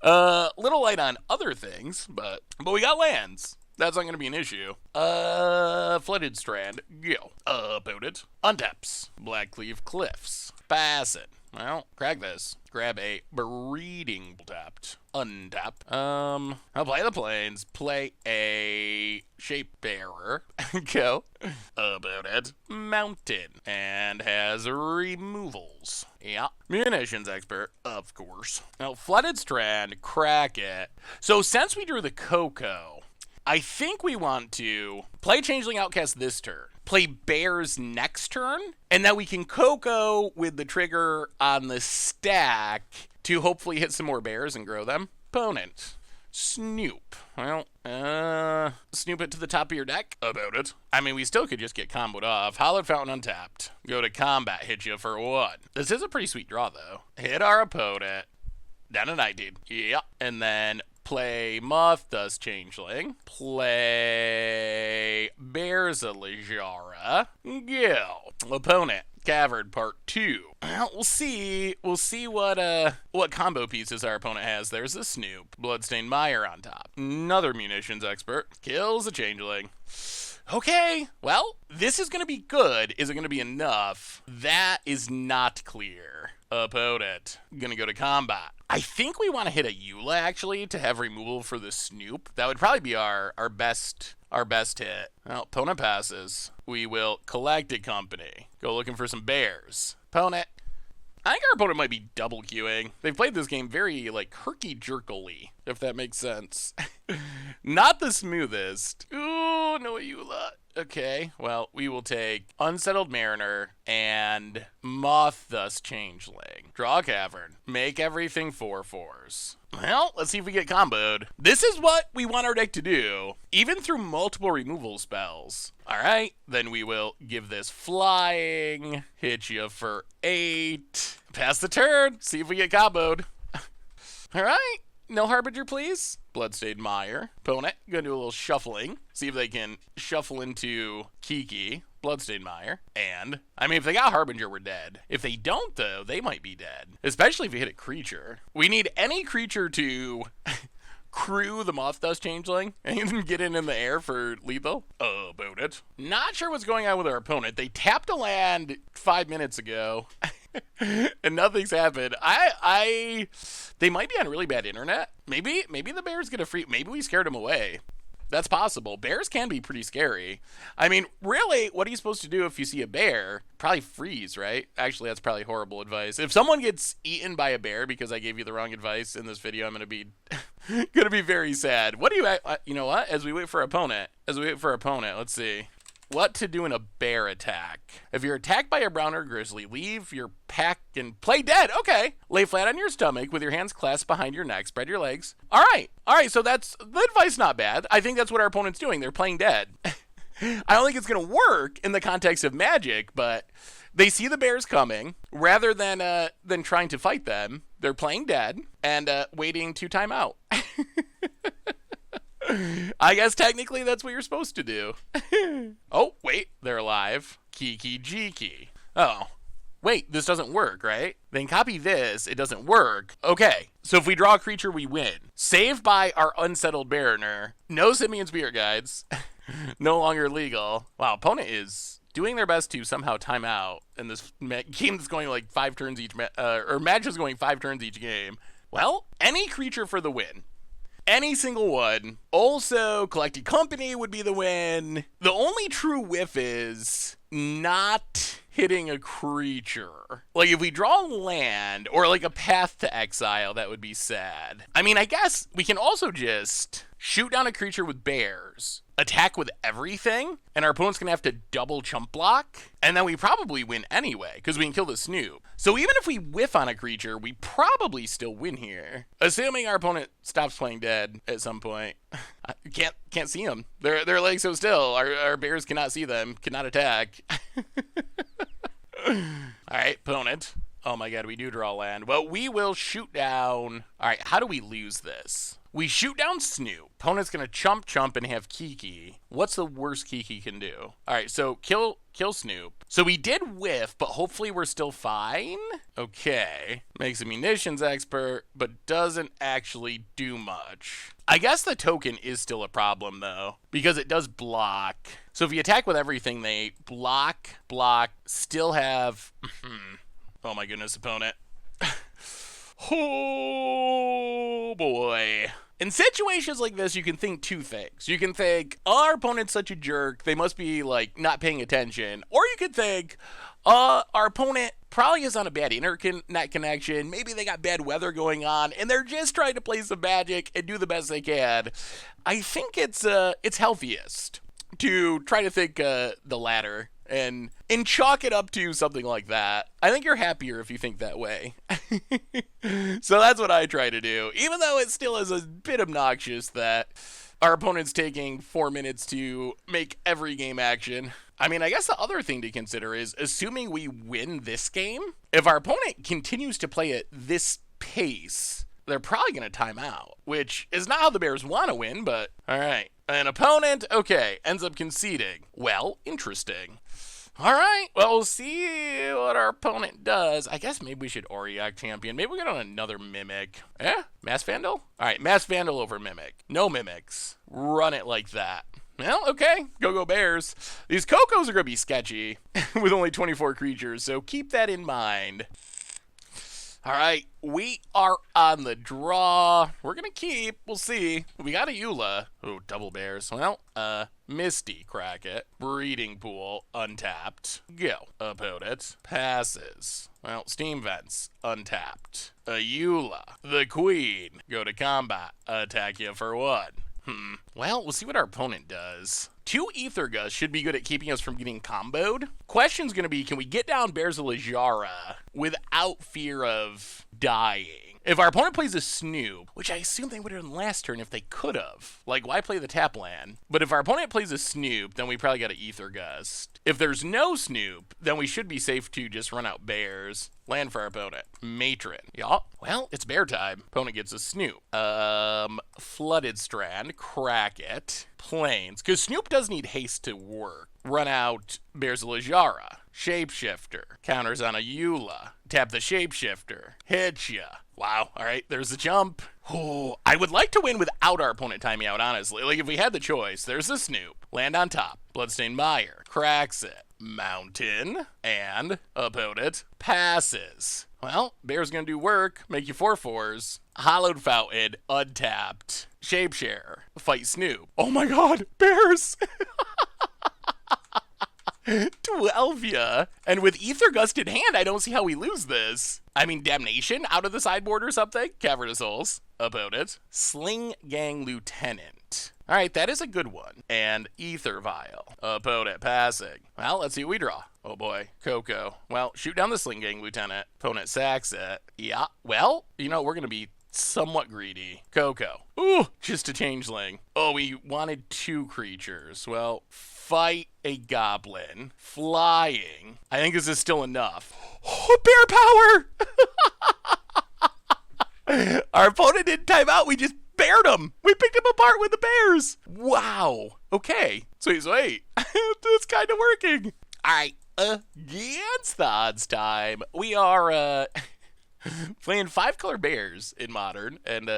Little light on other things, but we got lands. That's not going to be an issue. Flooded Strand. Go. About it. Untaps. Blackcleave Cliffs. Pass it. Well, crack this. Grab a Breeding Tapped. Untap. I'll play the plains. Play a Shape Bearer. Go. About it. Mountain. And has removals. Yeah. Munitions Expert, of course. Now, Flooded Strand. Crack it. So, since we drew the Coco, I think we want to play Changeling Outcast this turn, play Bears next turn, and then we can Coco with the trigger on the stack to hopefully hit some more bears and grow them. Opponent. Snoop. Well, snoop it to the top of your deck. About it. I mean, we still could just get comboed off. Hallowed Fountain untapped. Go to combat. Hit you for 1. This is a pretty sweet draw, though. Hit our opponent. Down to 19. Yeah. And then play Moth Dust Changeling. Play Bears of Littjara. Go. Opponent. Cavern Part 2. Well, we'll see what combo pieces our opponent has. There's a Snoop. Bloodstained Mire on top. Another Munitions Expert. Kills a Changeling. Okay, well, this is going to be good. Is it going to be enough? That is not clear. Opponent. Going to go to combat. I think we want to hit a Ayula, actually, to have removal for the Snoop. That would probably be our best hit. Well, opponent passes. We will collect a company. Go looking for some bears. Opponent. I think our opponent might be double queuing. They've played this game very, like, herky-jerkily, if that makes sense. Not the smoothest. Ooh, no Ayula. Okay, well, we will take Unsettled Mariner and Moth Thus Changeling. Draw a Cavern. Make everything 4/4s. Well, let's see if we get comboed. This is what we want our deck to do, even through multiple removal spells. All right, then we will give this flying, hit you for 8. Pass the turn, see if we get comboed. All right, no Harbinger, please. Bloodstained Mire. Opponent, gonna do a little shuffling. See if they can shuffle into Kiki. Bloodstained Mire. And, I mean, if they got Harbinger, we're dead. If they don't, though, they might be dead. Especially if you hit a creature. We need any creature to crew the Moth Dust Changeling and get it in the air for lethal. About it. Not sure what's going on with our opponent. They tapped a land 5 minutes ago. And nothing's happened. They might be on really bad internet. Maybe the bear's gonna maybe we scared him away. That's possible. Bears can be pretty scary. I mean, really, what are you supposed to do if you see a bear? Probably freeze, right? Actually, that's probably horrible advice. If someone gets eaten by a bear because I gave you the wrong advice in this video, I'm gonna be very sad. What do you know what? As we wait for opponent, let's see. What to do in a bear attack. If you're attacked by a brown or grizzly, leave your pack and play dead. Okay. Lay flat on your stomach with your hands clasped behind your neck. Spread your legs. All right. So that's the advice. Not bad. I think that's what our opponent's doing. They're playing dead. I don't think it's going to work in the context of Magic, but they see the bears coming. Rather than trying to fight them, they're playing dead and waiting to time out. I guess technically that's what you're supposed to do. Oh, wait, they're alive. Kiki Jiki. Oh, wait, this doesn't work, right? Then copy this, it doesn't work. Okay, so if we draw a creature, we win. Saved by our Unsettled Mariner. No Simian Spirit Guides. No longer legal. Wow, opponent is doing their best to somehow time out in this game that's going like 5 turns each, or match is going 5 turns each game. Well, any creature for the win. Any single one. Also, Collected Company would be the win. The only true whiff is not hitting a creature. Like, if we draw land or like a Path to Exile, that would be sad. I mean, I guess we can also just shoot down a creature with bears, attack with everything, and our opponent's gonna have to double chump block, and then we probably win anyway, because we can kill the Snoop. So even if we whiff on a creature, we probably still win here. Assuming our opponent stops playing dead at some point. I can't see them. They're like so still. Our bears cannot see them, cannot attack. Alright, opponent. Oh my god, we do draw land. Well, we will shoot down. Alright, how do we lose this? We shoot down Snoop. Opponent's gonna chump and have Kiki. What's the worst Kiki can do? Alright, so kill Snoop. So we did whiff, but hopefully we're still fine. Okay. Makes a munitions expert, but doesn't actually do much. I guess the token is still a problem though, because it does block. So if you attack with everything, they block, still have... Oh my goodness, opponent. Oh boy. In situations like this, you can think 2 things. You can think, our opponent's such a jerk, they must be like not paying attention. Or you could think, our opponent probably is on a bad internet connection, maybe they got bad weather going on, and they're just trying to play some Magic and do the best they can. I think it's healthiest to try to think the latter and chalk it up to something like that. I think you're happier if you think that way. So that's what I try to do, even though it still is a bit obnoxious that our opponent's taking 4 minutes to make every game action. I mean, I guess the other thing to consider is, assuming we win this game, if our opponent continues to play at this pace, they're probably going to time out, which is not how the Bears want to win, but all right. An opponent, okay, ends up conceding. Well, interesting. All right, well, we'll see what our opponent does. I guess maybe we should Auriok Champion. Maybe we get on another Mimic. Mass Vandal? All right, Mass Vandal over Mimic. No Mimics. Run it like that. Well, okay, go Bears. These Cocos are going to be sketchy with only 24 creatures, so keep that in mind. All right, we are on the draw. We're gonna keep. We'll see. We got Ayula. Oh, double bears. Well, Misty, crack it. Breeding pool, untapped. Go. Opponent passes. Well, steam vents, untapped. Ayula, the queen. Go to combat. Attack you for 1. Well, we'll see what our opponent does. 2 Ether Gust should be good at keeping us from getting comboed. Question's gonna be, can we get down Bears of Littjara without fear of dying? If our opponent plays a Snoop, which I assume they would have done last turn if they could have. Like, why play the tap land? But if our opponent plays a Snoop, then we probably got an Ether Gust. If there's no Snoop, then we should be safe to just run out bears. Land for our opponent. Matron. Yeah. Well, it's bear time. Opponent gets a Snoop. Flooded Strand. Crack it. Plains. Because Snoop does need haste to work. Run out Bears of Littjara. Shapeshifter. Counters on Ayula. Tap the Shapeshifter. Hit ya. Wow. All right. There's a jump. Oh, I would like to win without our opponent timing out, honestly. Like, if we had the choice, there's a Snoop. Land on top. Bloodstained Mire. Cracks it. Mountain. And opponent passes. Well, bear's gonna do work. Make you 4/4s. Hollowed Fountain. Untapped. Shapeshare. Fight Snoop. Oh my god. Bears. 12 ya. And with Ether Gust in hand, I don't see how we lose this. I mean, Damnation out of the sideboard or something? Cavern of Souls. Opponent. Sling Gang Lieutenant. Alright, that is a good one. And Ether Vial. Opponent passing. Well, let's see what we draw. Oh boy. Coco. Well, shoot down the Sling Gang Lieutenant. Opponent sacks it. Yeah. Well, you know, we're going to be somewhat greedy. Coco. Ooh, just a changeling. Oh, we wanted 2 creatures. Well, fight a goblin. Flying. I think this is still enough. Oh, bear power! Our opponent didn't time out. We just bared him. We picked him apart with the bears. Wow. Okay. Sweet. It's kind of working. All right. Against the odds time, we are playing 5-color bears in Modern, and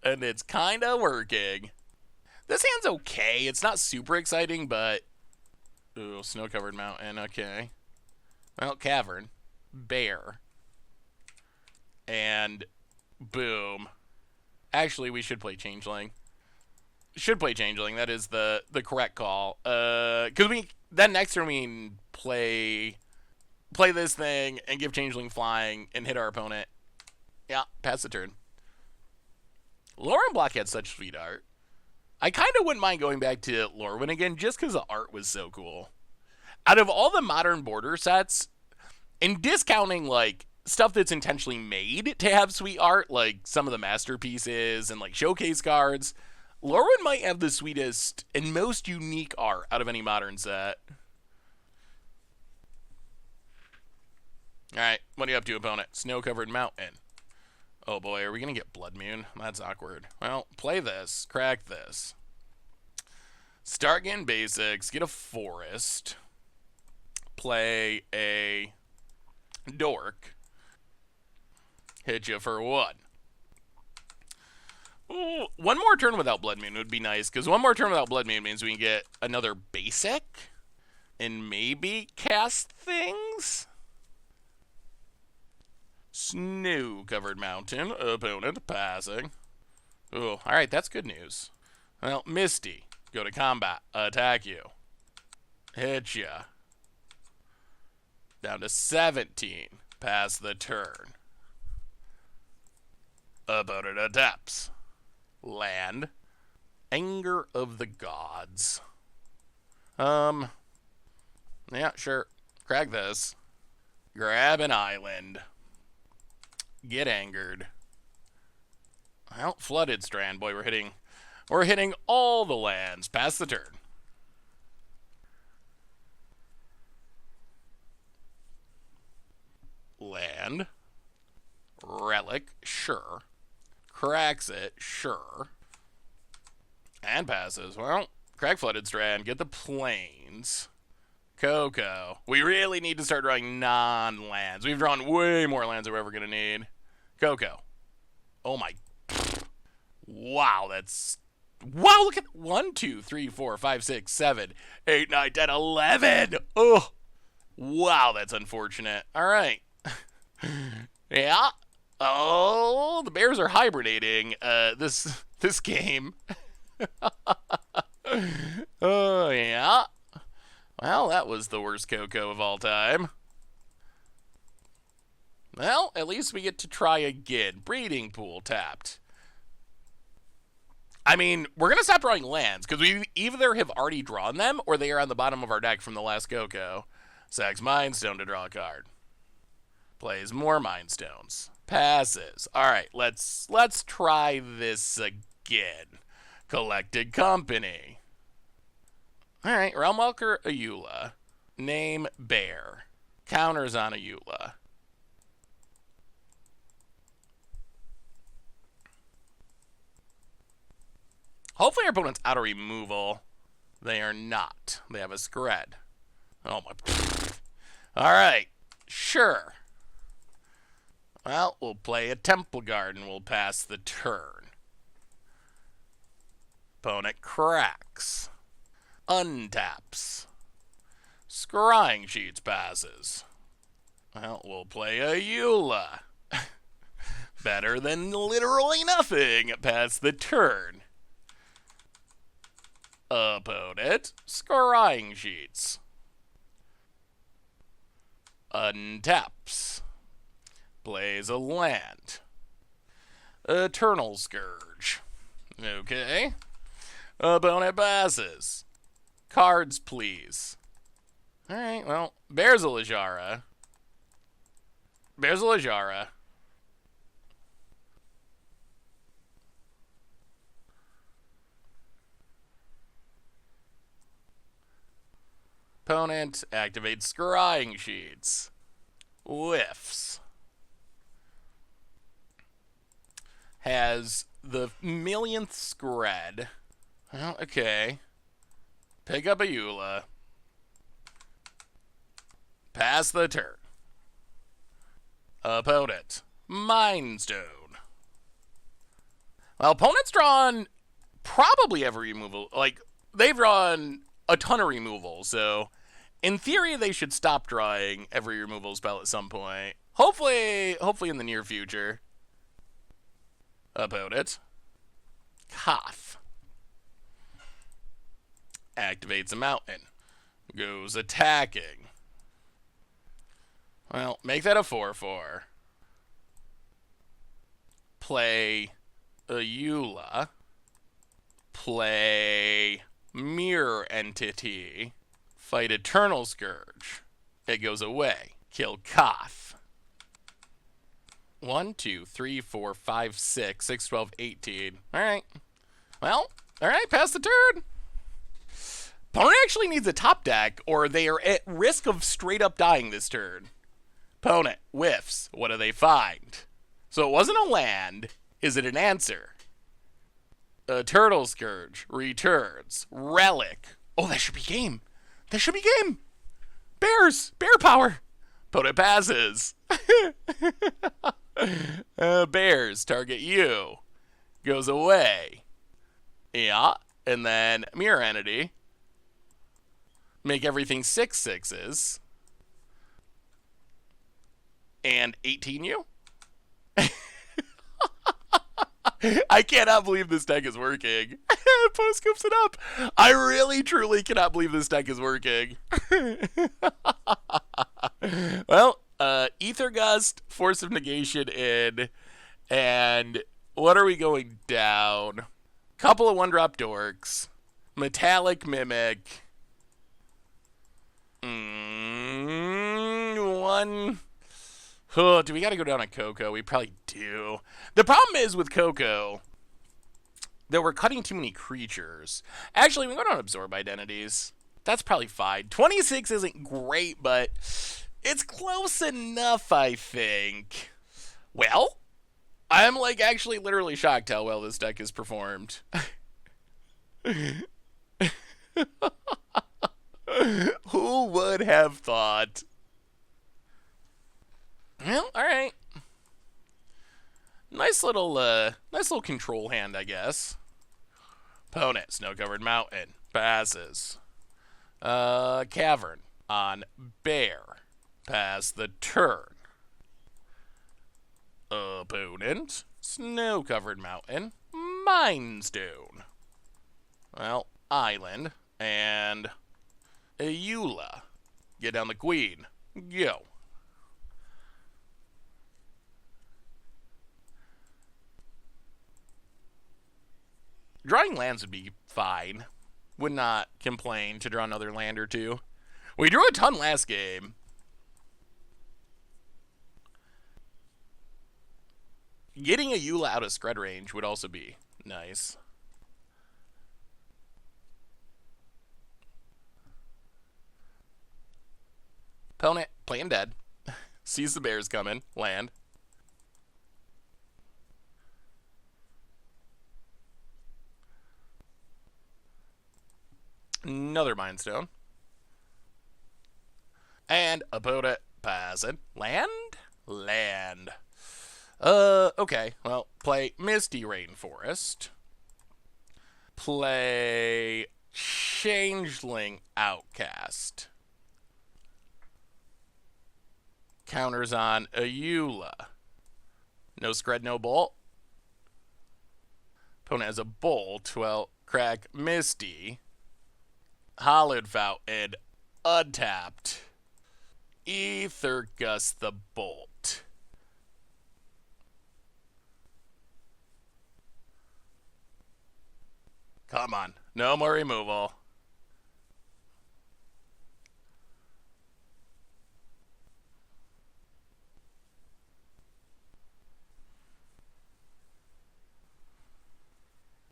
it's kind of working. This hand's okay. It's not super exciting, but ooh, snow-covered mountain. Okay. Well, cavern, bear, and boom. Actually, we should play changeling. That is the correct call. Because then next turn we can play this thing and give changeling flying and hit our opponent. Yeah, pass the turn. Lauren Block had such sweet art. I kind of wouldn't mind going back to Lorwyn again just because the art was so cool. Out of all the Modern border sets, and discounting like stuff that's intentionally made to have sweet art, like some of the masterpieces and like showcase cards, Lorwyn might have the sweetest and most unique art out of any Modern set. Alright, what are you up to, opponent? Snow-covered mountain. Oh boy, are we going to get Blood Moon? That's awkward. Well, play this. Crack this. Start getting basics. Get a forest. Play a dork. Hit you for 1. Ooh, one more turn without Blood Moon would be nice, because one more turn without Blood Moon means we can get another basic and maybe cast things. Snow-covered mountain. Opponent passing. Ooh, alright, that's good news. Well, Misty. Go to combat. Attack you. Hit ya. Down to 17. Pass the turn. Opponent adapts. Land. Anger of the Gods. Yeah, sure. Crack this. Grab an island. Get angered. Well, Flooded Strand, boy, we're hitting all the lands. Pass the turn. Land. Relic, sure. Cracks it, sure. And passes. Well, crack Flooded Strand, get the plains. Coco. We really need to start drawing non-lands. We've drawn way more lands than we're ever going to need. Coco. Oh my. Wow, that's. Wow, look at 1, 2, 3, 4, 5, 6, 7, 8, 9, 10, 11. Oh. Wow, that's unfortunate. All right. Yeah. Oh, the bears are hibernating. This game. Oh yeah. Well, that was the worst Coco of all time. Well, at least we get to try again. Breeding pool tapped. I mean, we're going to stop drawing lands, because we either have already drawn them, or they are on the bottom of our deck from the last Coco. Sacks Mind Stone to draw a card. Plays more Mind Stones. Passes. Alright, let's try this again. Collected Company. Alright, Realmwalker Ayula. Name Bear. Counters on Ayula. Hopefully our opponent's out of removal. They are not. They have a Scred. Oh my. Alright. Sure. Well, we'll play a Temple Guard and we'll pass the turn. Opponent cracks. Untaps. Scrying Sheets passes. Well, we'll play a Ayula. Better than literally nothing. Pass the turn. Opponent, Scrying Sheets. Untaps. Plays a land. Eternal Scourge. Okay. Opponent passes. Cards, please. Alright, well, Bears a Littjara. Bears a Littjara. Opponent activates Scrying Sheets. Whiffs. Has the millionth Scred. Well, okay. Pick up Ayula. Pass the turn. Opponent. Mind Stone. Well, opponent's drawn probably every removal. Like, they've drawn a ton of removal, so in theory they should stop drawing every removal spell at some point. Hopefully in the near future. Opponent. Cough. Activates a mountain. Goes attacking. Well, make that a 4/4. Play Ayula. Play Mirror Entity. Fight Eternal Scourge. It goes away. Kill Koth. 1, 2, 3, 4, 5, 6, 6, 12, 18. Alright. Well, alright, pass the turn. Opponent actually needs a top deck, or they are at risk of straight up dying this turn. Opponent whiffs. What do they find? So it wasn't a land. Is it an answer? Turtle Scourge returns. Relic. Oh, that should be game. That should be game. Bears. Bear power. Opponent passes. Bears target you. Goes away. Yeah. And then Mirror Entity. Make everything 6/6s. And 18 you? I cannot believe this deck is working. Post scoops it up. I really, truly cannot believe this deck is working. Well, Ether Gust, Force of Negation in, and what are we going down? Couple of 1-drop Dorks, Metallic Mimic, one. Oh, do we got to go down on Coco? We probably do. The problem is with Coco that we're cutting too many creatures. Actually, we go down Absorb Identities. That's probably fine. 26 isn't great, but it's close enough, I think. Well, I'm like actually literally shocked how well this deck has performed. Who would have thought? Well, alright. Nice little control hand, I guess. Opponent, Snow-Covered Mountain. Passes. Cavern on Bear. Pass the turn. Opponent, snow-covered mountain, Mindstone. Well, island, and Ayula. Get down the queen. Go. Drawing lands would be fine. Would not complain to draw another land or two. We drew a ton last game. Getting a Ayula out of scred range would also be nice. Opponent playing dead. Sees the bears coming. Land. Another Mindstone. And opponent passing. Land? Land. Okay. Well, play Misty Rainforest. Play Changeling Outcast. Counters on Ayula. No scred, no bolt. Opponent has a bolt. Well, crack Misty. Hollowed Fountain. Untapped. Ether Gust the Bolt. Come on. No more removal.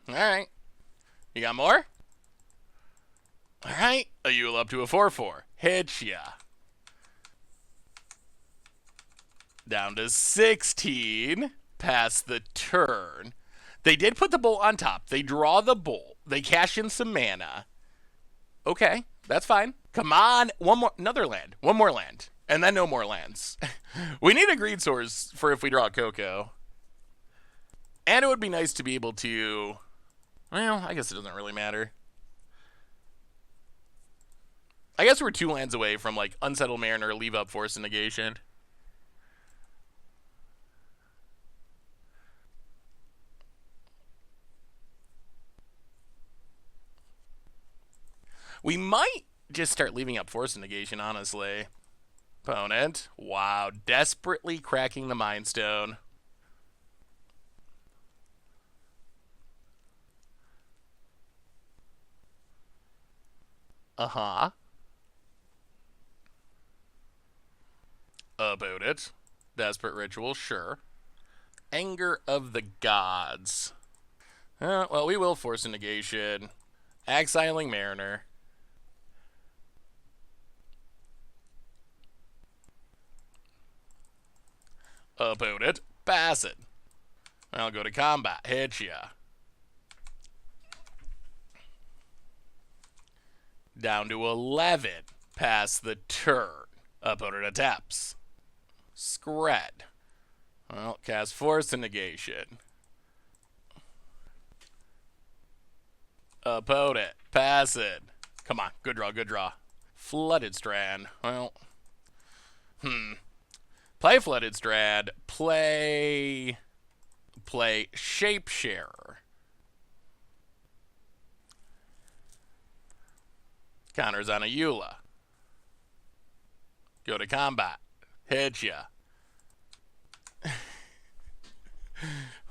Alright. You got more? Alright. Ayula up to a 4-4. Hitcha. Down to 16. Pass the turn. They did put the bolt on top. They draw the bolt. They cash in some mana. Okay, that's fine. Come on. One more. Another land. One more land. And then no more lands. We need a greed source for if we draw Coco. And it would be nice to be able to... Well, I guess it doesn't really matter. I guess we're 2 lands away from, like, Unsettled Mariner, Leave Up, Force and Negation. We might just start leaving up Force and Negation, honestly. Opponent. Wow. Desperately cracking the Mind Stone. Uh-huh. Opponent. Desperate Ritual, sure. Anger of the Gods. Well, we will Force a Negation. Exiling Mariner. Opponent. Pass it. I'll go to combat. Hit ya. Down to 11. Pass the turn. Opponent attempts. Scred. Well, cast Force and Negation. Opponent. Pass it. Come on. Good draw, good draw. Flooded Strand. Well. Play Flooded Strand. Play Shapesharer. Counters on Ayula. Go to combat. Hit ya.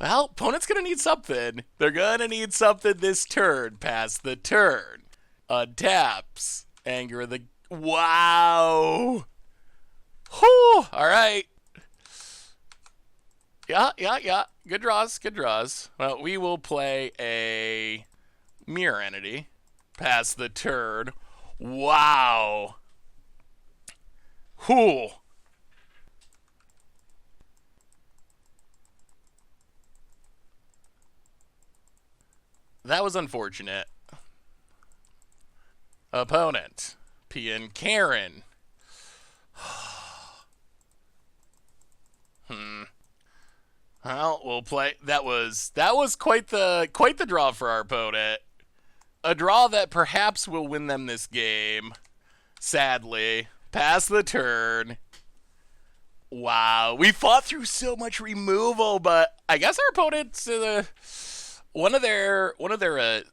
Well, opponent's going to need something. They're going to need something this turn. Pass the turn. Untaps. Anger of the... Wow. Whew. All right. Yeah. Good draws, good draws. Well, we will play a Mirror Entity. Pass the turn. Wow. Whew. That was unfortunate. Opponent. PN Karen. Well, we'll play. That was quite the draw for our opponent. A draw that perhaps will win them this game. Sadly. Pass the turn. Wow, we fought through so much removal, but I guess our opponents, one of their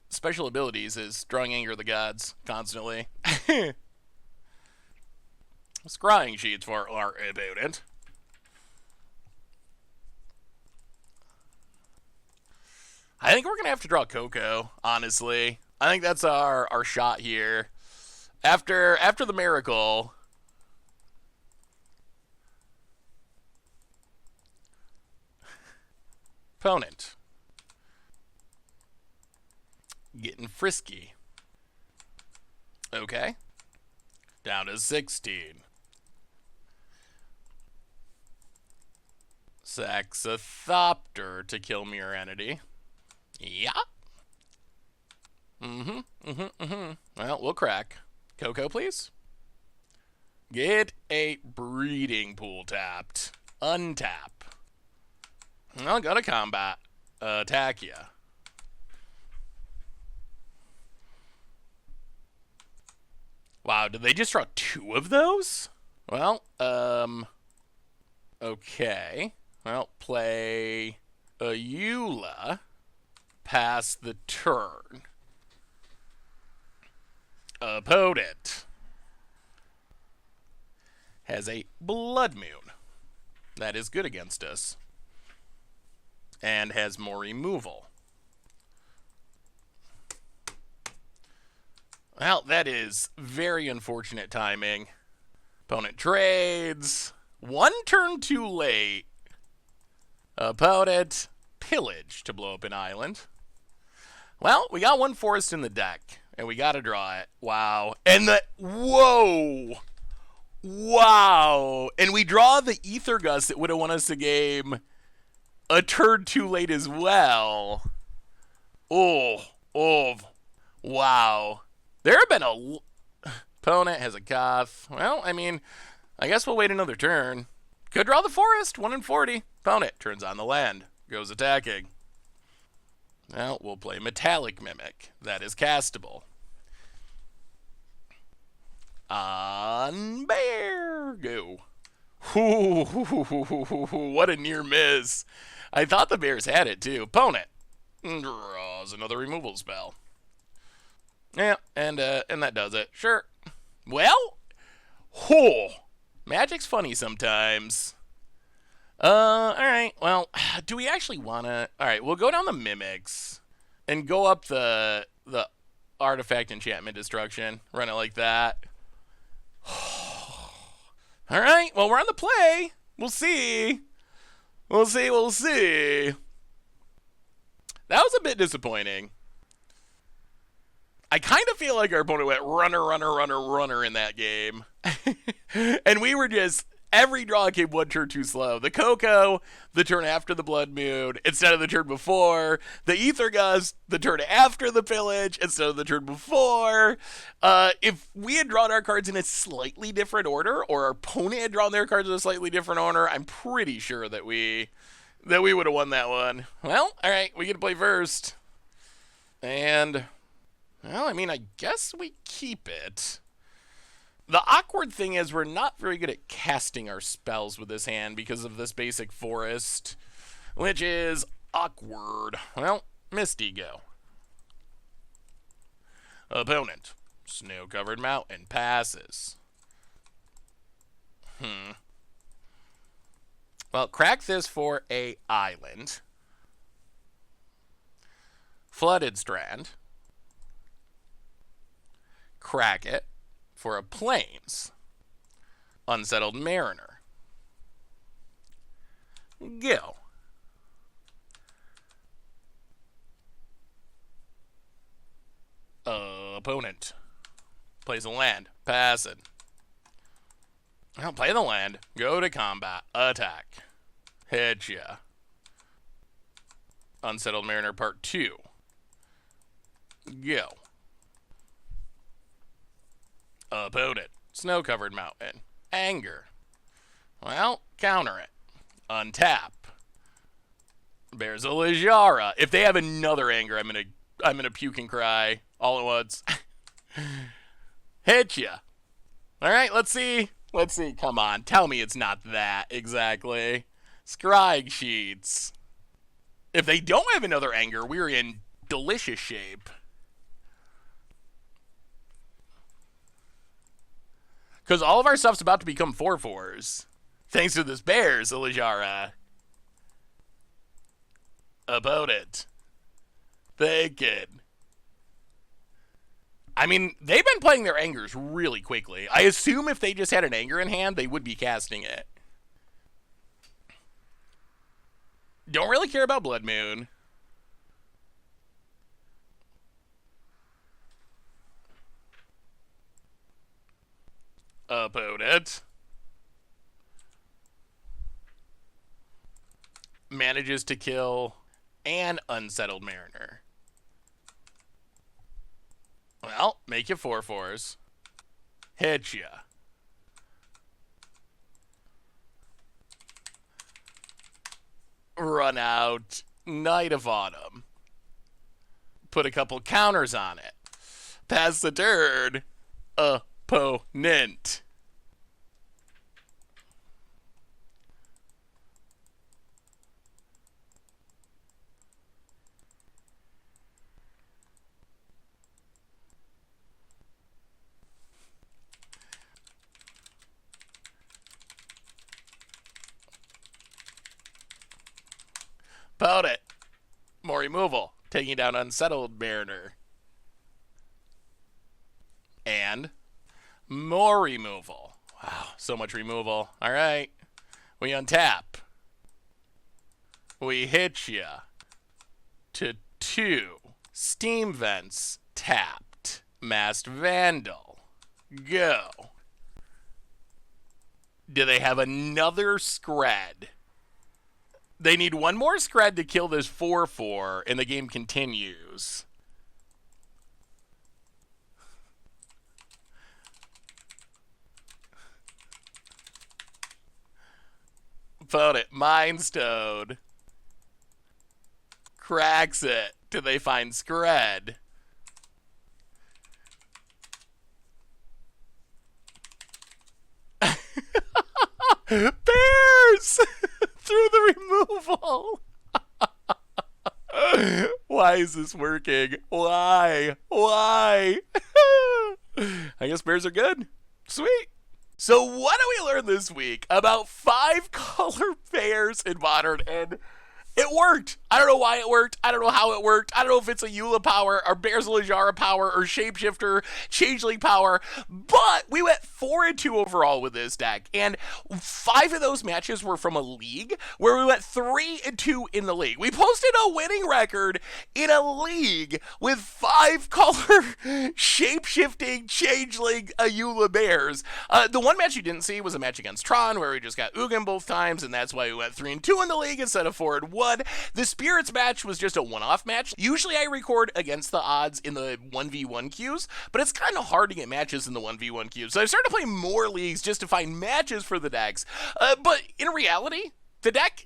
special abilities is drawing Anger of the Gods constantly. Scrying sheets for our opponent. I think we're gonna have to draw Coco, honestly. I think that's our shot here. After the miracle. Opponent. Getting frisky. Okay. Down to 16. Saxothopter to kill Mirror Entity. Yeah. Well, we'll crack. Coco, please. Get a breeding pool tapped. Untap. I'll go to combat. Attack ya. Wow, did they just draw 2 of those? Well, okay. Well, play Ayula. Pass the turn. Opponent has a Blood Moon. That is good against us. And has more removal. Well, that is very unfortunate timing. Opponent trades. 1 turn too late. Opponent pillage to blow up an island. Well, we got 1 forest in the deck, and we got to draw it. Wow. And the... Whoa! Wow! And we draw the Ether Gust that would have won us the game a turn too late as well. Oh. Wow. There have been a... Opponent has a Goth. Well, I mean, I guess we'll wait another turn. Could draw the forest. 1 in 40. Opponent turns on the land. Goes attacking. Well, we'll play Metallic Mimic. That is castable. On bear. Go. Ooh, what a near miss. I thought the bears had it too. Opponent draws another removal spell. Yeah, and that does it. Sure. Well, Magic's funny sometimes. Alright, well, do we actually want to... Alright, we'll go down the Mimics and go up the Artifact Enchantment Destruction. Run it like that. Alright, well, we're on the play. We'll see. We'll see. That was a bit disappointing. I kind of feel like our opponent went runner in that game. And we were just... Every draw came 1 turn too slow. The Coco, the turn after the Blood Moon, instead of the turn before. The Ether Gust, the turn after the Pillage, instead of the turn before. If we had drawn our cards in a slightly different order, or our opponent had drawn their cards in a slightly different order, I'm pretty sure that we would have won that one. Well, all right, we get to play first. And, well, I mean, I guess we keep it. The awkward thing is we're not very good at casting our spells with this hand because of this basic forest, which is awkward. Well, Misty, go. Opponent, snow-covered mountain, passes. Well, crack this for a island. Flooded Strand. Crack it for a Plains. Unsettled Mariner. Go. Opponent plays a land. Pass it. I'll play the land. Go to combat. Attack. Hit ya. Unsettled Mariner Part 2. Go. Opponent. Snow-covered mountain. Anger. Well, counter it. Untap. There's a Littjara. If they have another anger, I'm gonna puke and cry all at once. Hit ya. All right, let's see Let's see. Come on. Tell me it's not that exactly. Scrying Sheets. If they don't have another Anger, we're in delicious shape. Because all of our stuff's about to become 4/4s. Thanks to this Bears, Littjara. About it. Thinking. I mean, they've been playing their Angers really quickly. I assume if they just had an Anger in hand, they would be casting it. Don't really care about Blood Moon. About it. Manages to kill an Unsettled Mariner. Well, make you 4/4s. Hit ya. Run out. Knight of Autumn. Put a couple counters on it. Pass the turn. Opponent. About it. More removal. Taking down Unsettled Mariner. And more removal. Wow, so much removal. All right. We untap. We hit ya to 2. Steam Vents tapped. Masked Vandal. Go. Do they have another Scred? They need one more Scred to kill this 4/4, and the game continues. Found it. Mind Stone. Cracks it. Do they find Scred? Bears! Through the removal. Why is this working? Why? I guess bears are good. Sweet. So what do we learn this week about 5-color bears in Modern? And it worked. I don't know why it worked. I don't know how it worked. I don't know if it's Ayula power or Bears Littjara power or Shapeshifter, Changeling power, but we went 4-2 overall with this deck, and 5 of those matches were from a league where we went 3-2 in the league. We posted a winning record in a league with 5-color Shapeshifting, Changeling, Ayula Bears. The one match you didn't see was a match against Tron where we just got Ugin both times, and that's why we went 3-2 in the league instead of 4-1. The Spirits match was just a one-off match. Usually I record against the odds in the 1v1 queues, but it's kind of hard to get matches in the 1v1 queues. So I've started to play more leagues just to find matches for the decks. But in reality, the deck...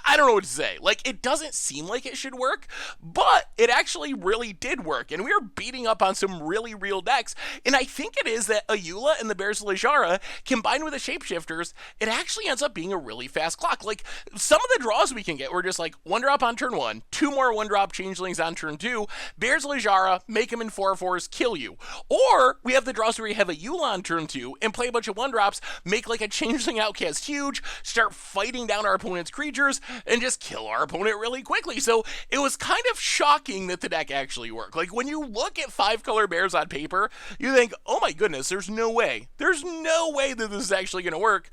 I don't know what to say. Like, it doesn't seem like it should work, but it actually really did work, and we are beating up on some really real decks, and I think it is that Ayula and the Bears Littjara, combined with the Shapeshifters, it actually ends up being a really fast clock. Like, some of the draws we can get were just like, 1-drop on turn 1, 2 more 1-drop Changelings on turn 2, Bears Littjara, make them in 4/4s, kill you. Or, we have the draws where you have Ayula on turn 2, and play a bunch of 1-drops, make like a Changeling Outcast huge, start fighting down our opponent's creatures, and just kill our opponent really quickly. So it was kind of shocking that the deck actually worked. Like, when you look at 5-color bears on paper, you think, oh my goodness, there's no way that this is actually going to work.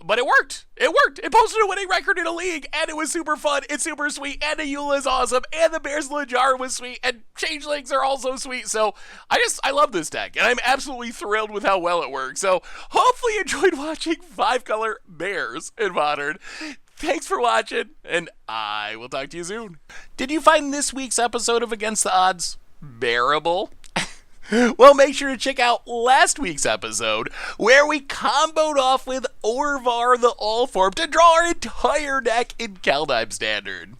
But it worked. It worked. It posted a winning record in a league, and it was super fun. It's super sweet, and Ayula is awesome, and the Bears Littjara was sweet, and Changelings are also sweet. So I love this deck, and I'm absolutely thrilled with how well it works. So hopefully you enjoyed watching 5-color bears in Modern. Thanks for watching, and I will talk to you soon. Did you find this week's episode of Against the Odds bearable? Well, make sure to check out last week's episode, where we comboed off with Orvar the Allform to draw our entire deck in Kaldheim Standard.